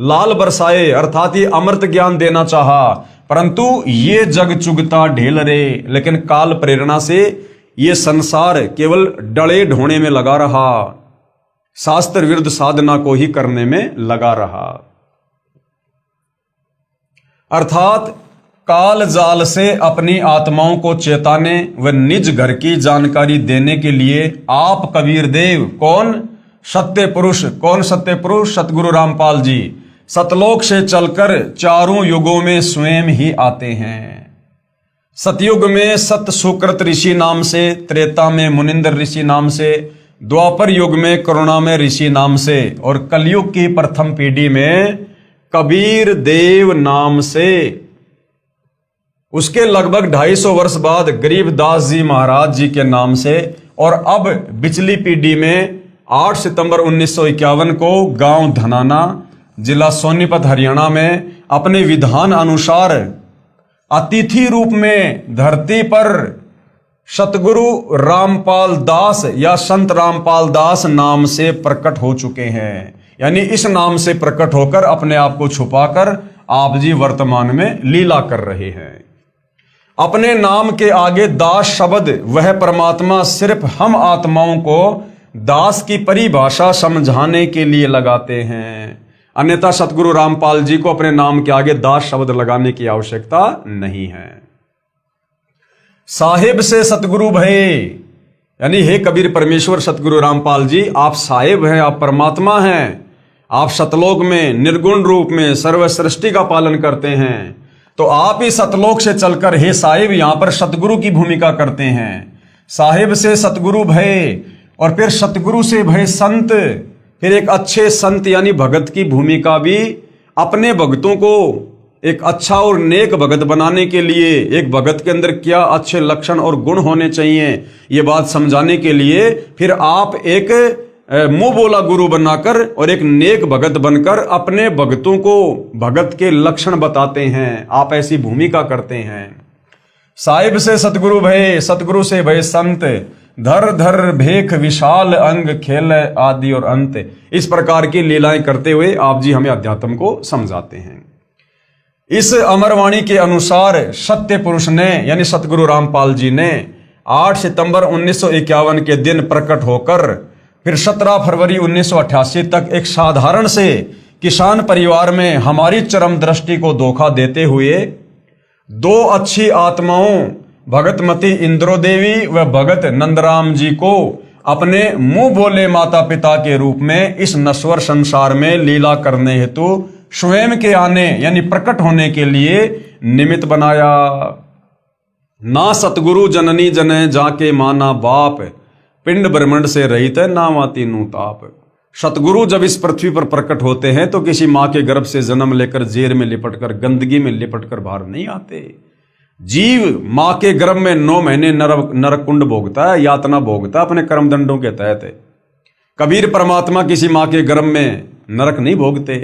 लाल बरसाए, अर्थात ये अमृत ज्ञान देना चाहा, परंतु ये जग चुगता ढेल रे, लेकिन काल प्रेरणा से ये संसार केवल डले ढोने में लगा रहा, शास्त्र विरुद्ध साधना को ही करने में लगा रहा। अर्थात काल जाल से अपनी आत्माओं को चेताने व निज घर की जानकारी देने के लिए आप कबीर देव कौन? सत्य पुरुष। कौन सत्य पुरुष? सतगुरु रामपाल जी सतलोक से चलकर चारों युगों में स्वयं ही आते हैं। सतयुग में सत सुकृत ऋषि नाम से, त्रेता में मुनिंदर ऋषि नाम से, द्वापर युग में करुणामय ऋषि नाम से, और कलयुग की प्रथम पीढ़ी में कबीर देव नाम से। उसके लगभग 250 वर्ष बाद गरीबदास जी महाराज जी के नाम से, और अब पिछली पीढ़ी में 8 सितंबर 1951 को गांव धनाना, जिला सोनीपत हरियाणा में अपने विधान अनुसार अतिथि रूप में धरती पर सतगुरु रामपाल दास या संत रामपाल दास नाम से प्रकट हो चुके हैं। यानी इस नाम से प्रकट होकर अपने आप को छुपाकर आप जी वर्तमान में लीला कर रहे हैं। अपने नाम के आगे दास शब्द वह परमात्मा सिर्फ हम आत्माओं को दास की परिभाषा समझाने के लिए लगाते हैं, अन्यथा सतगुरु रामपाल जी को अपने नाम के आगे दास शब्द लगाने की आवश्यकता नहीं है। साहिब से सतगुरु भये, यानी हे कबीर परमेश्वर सतगुरु रामपाल जी, आप साहिब हैं, आप परमात्मा हैं, आप सतलोक में निर्गुण रूप में सर्व सृष्टि का पालन करते हैं। तो आप ही सतलोक से चलकर हे साहिब यहां पर सतगुरु की भूमिका करते हैं। साहिब से सतगुरु भये, और फिर सतगुरु से भये संत, फिर एक अच्छे संत यानी भगत की भूमिका भी अपने भक्तों को एक अच्छा और नेक भगत बनाने के लिए, एक भगत के अंदर क्या अच्छे लक्षण और गुण होने चाहिए ये बात समझाने के लिए फिर आप एक मुंह बोला गुरु बनाकर और एक नेक भगत बनकर अपने भक्तों को भगत के लक्षण बताते हैं। आप ऐसी भूमिका करते हैं। साहिब से सतगुरु भये, सतगुरु से भये संत, धर धर भेख विशाल अंग खेल आदि और अंत। इस प्रकार की लीलाएं करते हुए आप जी हमें अध्यात्म को समझाते हैं। इस अमरवाणी के अनुसार सत्य पुरुष ने यानी सतगुरु रामपाल जी ने 8 सितंबर 1951 के दिन प्रकट होकर फिर 17 फरवरी 1988 तक एक साधारण से किसान परिवार में हमारी चरम दृष्टि को धोखा देते हुए दो अच्छी आत्माओं भगतमती इंद्रो देवी व भगत नंदराम जी को अपने मुंह बोले माता पिता के रूप में इस नश्वर संसार में लीला करने हेतु स्वयं के आने यानी प्रकट होने के लिए निमित्त बनाया। ना सतगुरु जननी जने जाके माना बाप, पिंड ब्रह्मंड से रहित नामाती नु ताप। सतगुरु जब इस पृथ्वी पर प्रकट होते हैं तो किसी माँ के गर्भ से जन्म लेकर जेर में लिपटकर गंदगी में लिपटकर बाहर नहीं आते। जीव माँ के गर्भ में 9 महीने नरक कुंड भोगता है, यातना भोगता है अपने कर्म दंडों के तहत। कबीर परमात्मा किसी माँ के गर्भ में नरक नहीं भोगते।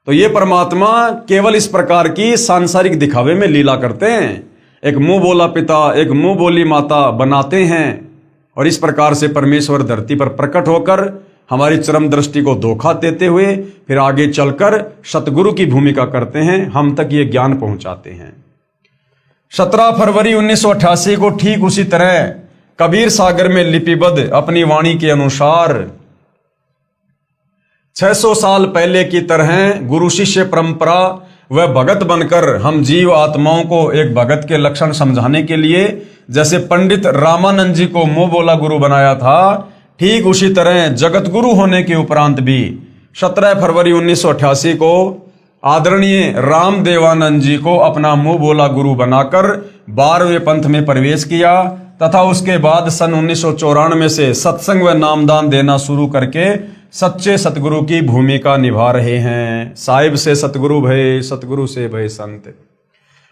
तो ये परमात्मा केवल इस प्रकार की सांसारिक दिखावे में लीला करते हैं, एक मुंह बोला पिता एक मुंह बोली माता बनाते हैं और इस प्रकार से परमेश्वर धरती पर प्रकट होकर हमारी चरम दृष्टि को धोखा देते हुए फिर आगे चलकर सतगुरु की भूमिका करते हैं, हम तक ये ज्ञान पहुंचाते हैं। 17 फरवरी 1988 को ठीक उसी तरह कबीर सागर में लिपिबद्ध अपनी वाणी के अनुसार 600 साल पहले की तरह गुरु शिष्य परंपरा व भगत बनकर हम जीव आत्माओं को एक भगत के लक्षण समझाने के लिए जैसे पंडित रामानंद जी को मुंह बोला गुरु बनाया था, ठीक उसी तरह जगत गुरु होने के उपरांत भी 17 फरवरी 1988 को आदरणीय रामदेवानंद जी को अपना मुंह बोला गुरु बनाकर 12वें पंथ में प्रवेश किया तथा उसके बाद सन 1994 से सत्संग व नामदान देना शुरू करके सच्चे सतगुरु की भूमिका निभा रहे हैं। साहिब से सतगुरु भय, सतगुरु से भय संत।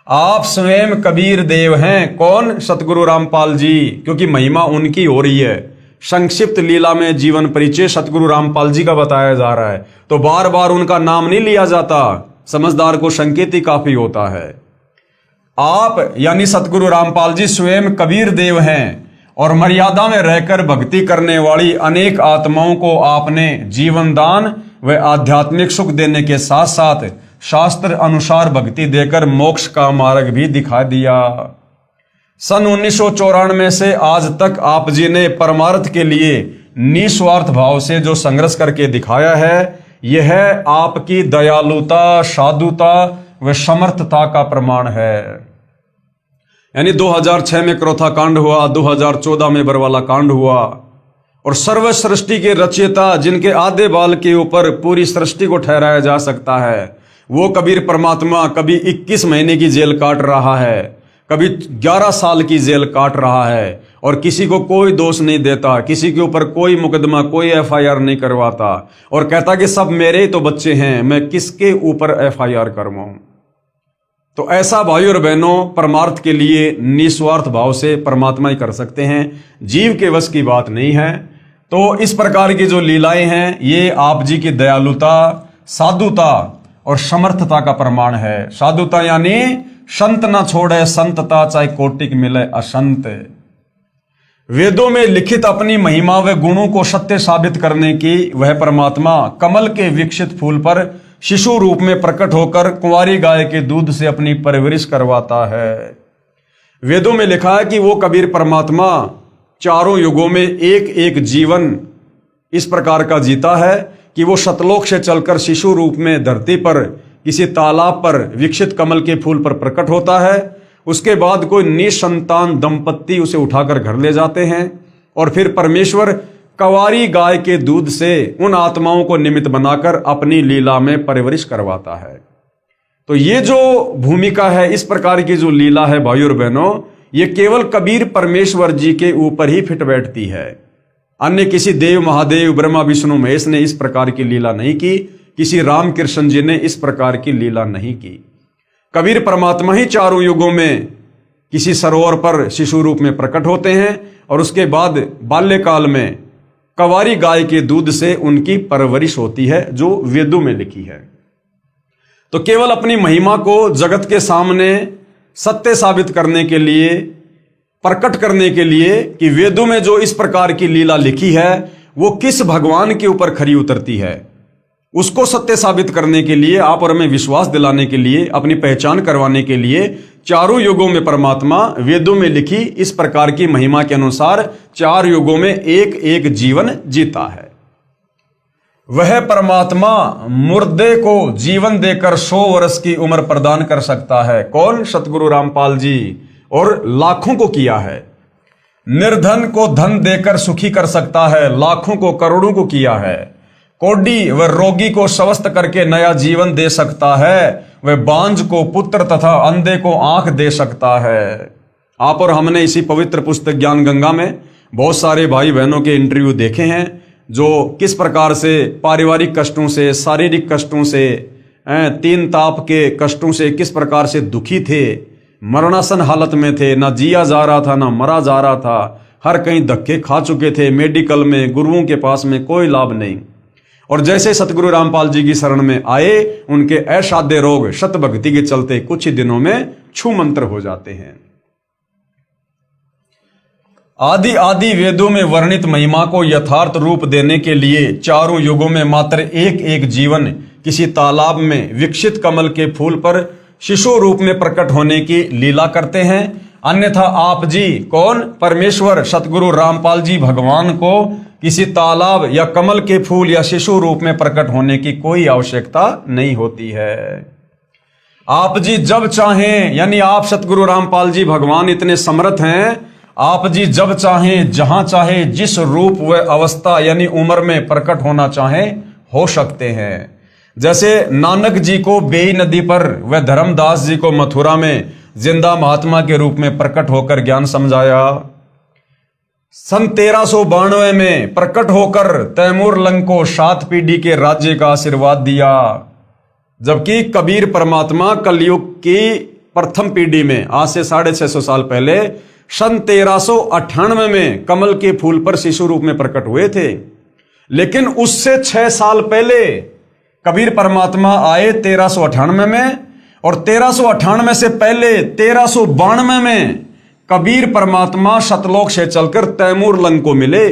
आप स्वयं कबीर देव हैं। कौन? सतगुरु रामपाल जी, क्योंकि महिमा उनकी हो रही है। संक्षिप्त लीला में जीवन परिचय सतगुरु रामपाल जी का बताया जा रहा है, तो बार बार उनका नाम नहीं लिया जाता, समझदार को संकेत ही काफी होता है। आप यानी सतगुरु रामपाल जी स्वयं कबीर देव हैं और मर्यादा में रहकर भक्ति करने वाली अनेक आत्माओं को आपने जीवन दान व आध्यात्मिक सुख देने के साथ साथ शास्त्र अनुसार भक्ति देकर मोक्ष का मार्ग भी दिखा दिया। सन 1994 से आज तक आप जी ने परमार्थ के लिए निस्वार्थ भाव से जो संघर्ष करके दिखाया है, यह आपकी दयालुता, साधुता व समर्थता का प्रमाण है। यानी 2006 में क्रोथा कांड हुआ, 2014 में बरवाला कांड हुआ और सर्व सृष्टि के रचयिता जिनके आधे बाल के ऊपर पूरी सृष्टि को ठहराया जा सकता है, वो कबीर परमात्मा कभी 21 महीने की जेल काट रहा है, कभी 11 साल की जेल काट रहा है और किसी को कोई दोष नहीं देता, किसी के ऊपर कोई मुकदमा, कोई FIR नहीं करवाता और कहता कि सब मेरे तो बच्चे हैं, मैं किसके ऊपर FIR करवाऊं। तो ऐसा भाइयों और बहनों परमार्थ के लिए निस्वार्थ भाव से परमात्मा ही कर सकते हैं, जीव के वश की बात नहीं है। तो इस प्रकार की जो लीलाएं हैं ये आप जी की दयालुता, साधुता और समर्थता का प्रमाण है। साधुता यानी संत ना छोड़े संतता, चाहे कोटिक मिले असंत। वेदों में लिखित अपनी महिमा व गुणों को सत्य साबित करने की वह परमात्मा कमल के विकसित फूल पर शिशु रूप में प्रकट होकर कुंवारी गाय के दूध से अपनी परवरिश करवाता है। वेदों में लिखा है कि वो कबीर परमात्मा चारों युगों में एक एक जीवन इस प्रकार का जीता है कि वो सतलोक से चलकर शिशु रूप में धरती पर किसी तालाब पर विकसित कमल के फूल पर प्रकट होता है। उसके बाद कोई निसंतान दंपत्ति उसे उठाकर घर ले जाते हैं और फिर परमेश्वर कंवारी गाय के दूध से उन आत्माओं को निमित्त बनाकर अपनी लीला में परवरिश करवाता है। तो ये जो भूमिका है, इस प्रकार की जो लीला है भाइयों और बहनों, ये केवल कबीर परमेश्वर जी के ऊपर ही फिट बैठती है। अन्य किसी देव, महादेव, ब्रह्मा, विष्णु, महेश ने इस प्रकार की लीला नहीं की, किसी राम कृष्ण जी ने इस प्रकार की लीला नहीं की। कबीर परमात्मा ही चारों युगों में किसी सरोवर पर शिशु रूप में प्रकट होते हैं और उसके बाद बाल्यकाल में कंवारी गाय के दूध से उनकी परवरिश होती है, जो वेदों में लिखी है। तो केवल अपनी महिमा को जगत के सामने सत्य साबित करने के लिए, प्रकट करने के लिए कि वेदों में जो इस प्रकार की लीला लिखी है वो किस भगवान के ऊपर खरी उतरती है, उसको सत्य साबित करने के लिए, आप और हमें विश्वास दिलाने के लिए, अपनी पहचान करवाने के लिए चारों युगों में परमात्मा वेदों में लिखी इस प्रकार की महिमा के अनुसार 4 युगों में एक एक जीवन जीता है। वह परमात्मा मुर्दे को जीवन देकर 100 वर्ष की उम्र प्रदान कर सकता है। कौन? सतगुरु रामपाल जी। और लाखों को किया है। निर्धन को धन देकर सुखी कर सकता है, लाखों को करोड़ों को किया है। कोढ़ी व रोगी को स्वस्थ करके नया जीवन दे सकता है। वह बांझ को पुत्र तथा अंधे को आंख दे सकता है। आप और हमने इसी पवित्र पुस्तक ज्ञान गंगा में बहुत सारे भाई बहनों के इंटरव्यू देखे हैं जो किस प्रकार से पारिवारिक कष्टों से, शारीरिक कष्टों से, तीन ताप के कष्टों से किस प्रकार से दुखी थे, मरणासन हालत में थे, ना जिया जा रहा था ना मरा जा रहा था, हर कहीं धक्के खा चुके थे, मेडिकल में, गुरुओं के पास में कोई लाभ नहीं। और जैसे सतगुरु रामपाल जी की शरण में आए, उनके असाध्य रोग शत भक्ति के चलते कुछ ही दिनों में छू मंत्र हो जाते हैं। आदि आदि वेदों में वर्णित महिमा को यथार्थ रूप देने के लिए चारों युगों में मात्र एक एक जीवन किसी तालाब में विकसित कमल के फूल पर शिशु रूप में प्रकट होने की लीला करते हैं। अन्यथा आप जी, कौन? परमेश्वर सतगुरु रामपाल जी भगवान को किसी तालाब या कमल के फूल या शिशु रूप में प्रकट होने की कोई आवश्यकता नहीं होती है। आप जी जब चाहें, यानी आप सतगुरु रामपाल जी भगवान इतने समर्थ हैं, आप जी जब चाहें, जहां चाहे, जिस रूप व अवस्था यानी उम्र में प्रकट होना चाहें हो सकते हैं। जैसे नानक जी को बेई नदी पर व धर्मदास जी को मथुरा में जिंदा महात्मा के रूप में प्रकट होकर ज्ञान समझाया। सन 1392 में प्रकट होकर तैमूर लंग को 7 पीढ़ी के राज्य का आशीर्वाद दिया। जबकि कबीर परमात्मा कलयुग की प्रथम पीढ़ी में आज से 650 साल पहले सन 1398 में कमल के फूल पर शिशु रूप में प्रकट हुए थे। लेकिन उससे 6 साल पहले कबीर परमात्मा आए 1398 में, और 1398 से पहले 1392 में कबीर परमात्मा सतलोक से चलकर तैमूर लंग को मिले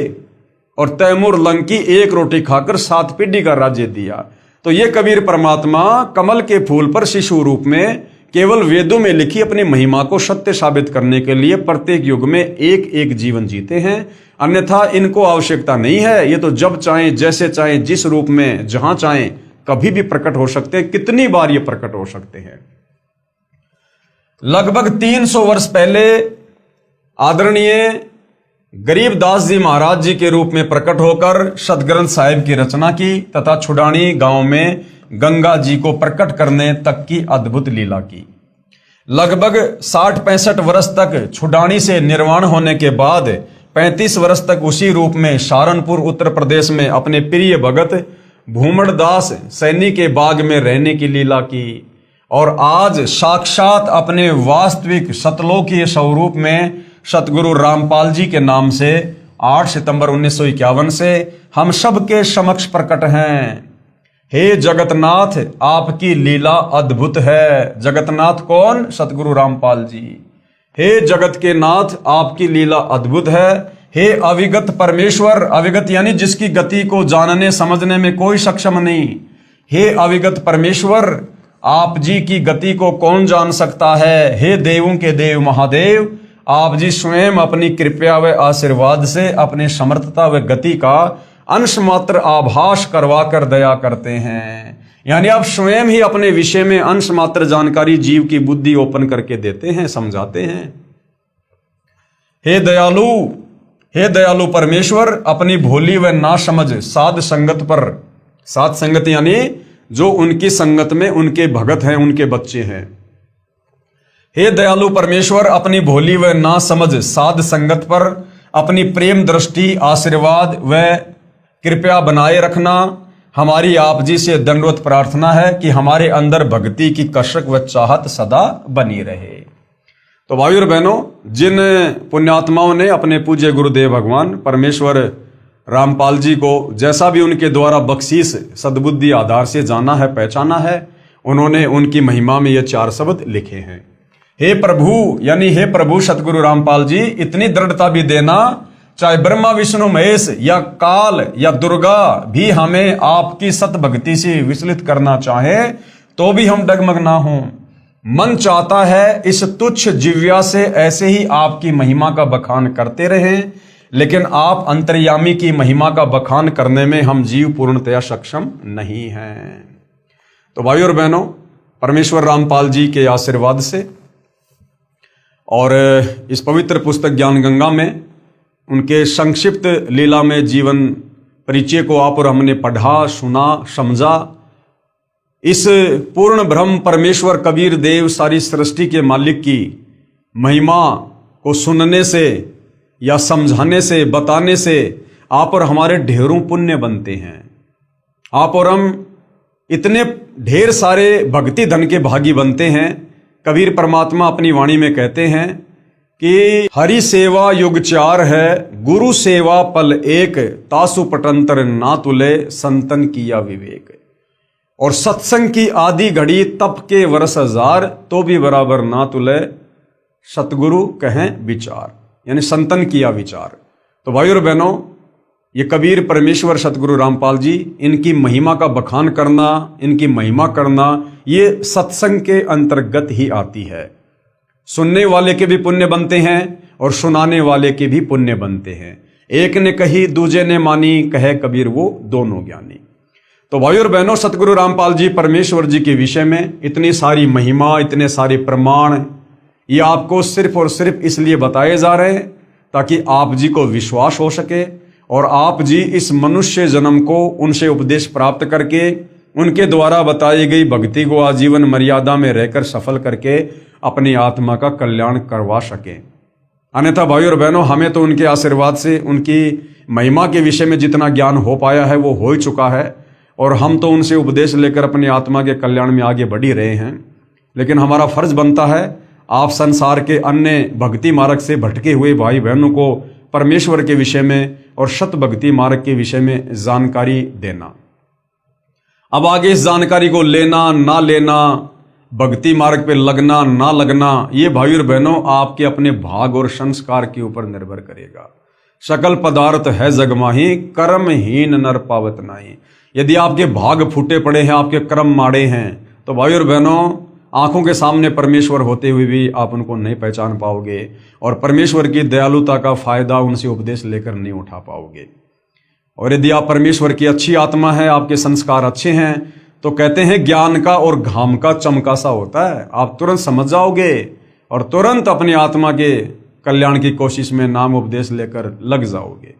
और तैमूर लंग की एक रोटी खाकर 7 पीढ़ी का राज्य दिया। तो ये कबीर परमात्मा कमल के फूल पर शिशु रूप में केवल वेदों में लिखी अपनी महिमा को सत्य साबित करने के लिए प्रत्येक युग में एक एक जीवन जीते हैं। अन्यथा इनको आवश्यकता नहीं है। ये तो जब चाहें, जैसे चाहें, जिस रूप में, जहां चाहें, कभी भी प्रकट हो सकते हैं। कितनी बार ये प्रकट हो सकते हैं? लगभग 300 वर्ष पहले आदरणीय गरीबदास जी महाराज जी के रूप में प्रकट होकर सतग्रंथ साहिब की रचना की तथा छुडानी गांव में गंगा जी को प्रकट करने तक की अद्भुत लीला की। लगभग 60-65 वर्ष तक छुडानी से निर्वाण होने के बाद 35 वर्ष तक उसी रूप में सहारनपुर उत्तर प्रदेश में अपने प्रिय भगत भूमड़दास सैनी के बाग में रहने की लीला की। और आज साक्षात अपने वास्तविक सतलोकीय स्वरूप में सतगुरु रामपाल जी के नाम से 8 सितंबर 1951 से हम सब के समक्ष प्रकट हैं। हे जगतनाथ, आपकी लीला अद्भुत है। जगतनाथ कौन? सतगुरु रामपाल जी। हे जगत के नाथ, आपकी लीला अद्भुत है। हे अविगत परमेश्वर, अविगत यानी जिसकी गति को जानने समझने में कोई सक्षम नहीं। हे अविगत परमेश्वर, आप जी की गति को कौन जान सकता है? हे देवों के देव महादेव, आप जी स्वयं अपनी कृपा व आशीर्वाद से अपने समर्थता व गति का अंश मात्र आभास करवा कर दया करते हैं। यानी आप स्वयं ही अपने विषय में अंश मात्र जानकारी जीव की बुद्धि ओपन करके देते हैं, समझाते हैं। हे दयालु, हे दयालु परमेश्वर, अपनी भोली व ना समझ साध संगत पर, साध संगत यानी जो उनकी संगत में उनके भगत हैं, उनके बच्चे हैं। हे दयालु परमेश्वर, अपनी भोली व ना समझ साध संगत पर अपनी प्रेम दृष्टि, आशीर्वाद व कृपया बनाए रखना। हमारी आप जी से दंडवत प्रार्थना है कि हमारे अंदर भक्ति की कसक व चाहत सदा बनी रहे। तो भाई और बहनों, जिन पुण्यात्माओं ने अपने पूज्य गुरुदेव भगवान परमेश्वर रामपाल जी को जैसा भी उनके द्वारा बख्शीश सद्बुद्धि आधार से जाना है, पहचाना है, उन्होंने उनकी महिमा में ये 4 शब्द लिखे हैं। हे प्रभु, यानी हे प्रभु सतगुरु रामपाल जी, इतनी दृढ़ता भी देना चाहे ब्रह्मा विष्णु महेश या काल या दुर्गा भी हमें आपकी सत भक्ति से विचलित करना चाहे तो भी हम डगमग ना हों। मन चाहता है इस तुच्छ जिव्या से ऐसे ही आपकी महिमा का बखान करते रहें, लेकिन आप अंतर्यामी की महिमा का बखान करने में हम जीव पूर्णतया सक्षम नहीं हैं। तो भाइयों और बहनों, परमेश्वर रामपाल जी के आशीर्वाद से और इस पवित्र पुस्तक ज्ञान गंगा में उनके संक्षिप्त लीला में जीवन परिचय को आप और हमने पढ़ा, सुना, समझा। इस पूर्ण ब्रह्म परमेश्वर कबीर देव सारी सृष्टि के मालिक की महिमा को सुनने से या समझाने से, बताने से आप और हमारे ढेरों पुण्य बनते हैं। आप और हम इतने ढेर सारे भक्ति धन के भागी बनते हैं। कबीर परमात्मा अपनी वाणी में कहते हैं कि हरि सेवा युग चार है, गुरु सेवा पल एक, तासु पटंतर ना तुले, संतन किया विवेक। और सत्संग की आदि घड़ी तप के वर्ष हजार, तो भी बराबर ना तुले, सतगुरु कहें विचार, यानी संतन किया विचार। तो भाइयों और बहनों, ये कबीर परमेश्वर सतगुरु रामपाल जी, इनकी महिमा का बखान करना, इनकी महिमा करना, ये सत्संग के अंतर्गत ही आती है। सुनने वाले के भी पुण्य बनते हैं और सुनाने वाले के भी पुण्य बनते हैं। एक ने कही दूजे ने मानी, कहे कबीर वो दोनों ज्ञानी। तो भाइयों और बहनों, सतगुरु रामपाल जी परमेश्वर जी के विषय में इतनी सारी महिमा, इतने सारे प्रमाण, ये आपको सिर्फ और सिर्फ इसलिए बताए जा रहे हैं ताकि आप जी को विश्वास हो सके और आप जी इस मनुष्य जन्म को उनसे उपदेश प्राप्त करके उनके द्वारा बताई गई भक्ति को आजीवन मर्यादा में रहकर सफल करके अपनी आत्मा का कल्याण करवा सके। अन्यथा भाइयों और बहनों, हमें तो उनके आशीर्वाद से उनकी महिमा के विषय में जितना ज्ञान हो पाया है वो हो ही चुका है और हम तो उनसे उपदेश लेकर अपनी आत्मा के कल्याण में आगे बढ़ ही रहे हैं। लेकिन हमारा फर्ज बनता है आप संसार के अन्य भक्ति मार्ग से भटके हुए भाई बहनों को परमेश्वर के विषय में और सत भक्ति मार्ग के विषय में जानकारी देना। अब आगे इस जानकारी को लेना ना लेना, भक्ति मार्ग पे लगना ना लगना, ये भाई और बहनों आपके अपने भाग और संस्कार के ऊपर निर्भर करेगा। सकल पदार्थ है जगमाही, कर्महीन नर पावत नाही। यदि आपके भाग फूटे पड़े हैं, आपके कर्म माड़े हैं, तो भाई और बहनों आंखों के सामने परमेश्वर होते हुए भी आप उनको नहीं पहचान पाओगे और परमेश्वर की दयालुता का फायदा उनसे उपदेश लेकर नहीं उठा पाओगे। और यदि आप परमेश्वर की अच्छी आत्मा है, आपके संस्कार अच्छे हैं, तो कहते हैं ज्ञान का और घाम का चमका सा होता है। आप तुरंत समझ जाओगे और तुरंत अपनी आत्मा के कल्याण की कोशिश में नाम उपदेश लेकर लग जाओगे।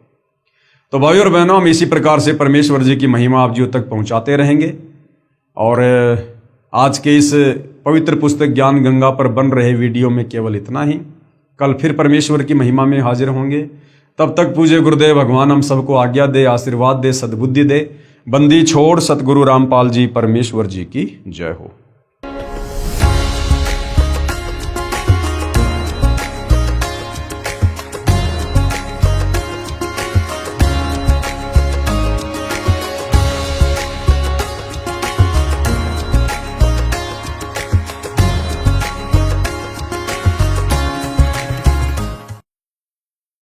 तो भाई और बहनों, हम इसी प्रकार से परमेश्वर जी की महिमा आप जी तक पहुंचाते रहेंगे। और आज के इस पवित्र पुस्तक ज्ञान गंगा पर बन रहे वीडियो में केवल इतना ही। कल फिर परमेश्वर की महिमा में हाजिर होंगे। तब तक पूज्य गुरुदेव भगवान हम सबको आज्ञा दे, आशीर्वाद दे, सद्बुद्धि दे। बंदी छोड़ सतगुरु रामपाल जी परमेश्वर जी की जय हो।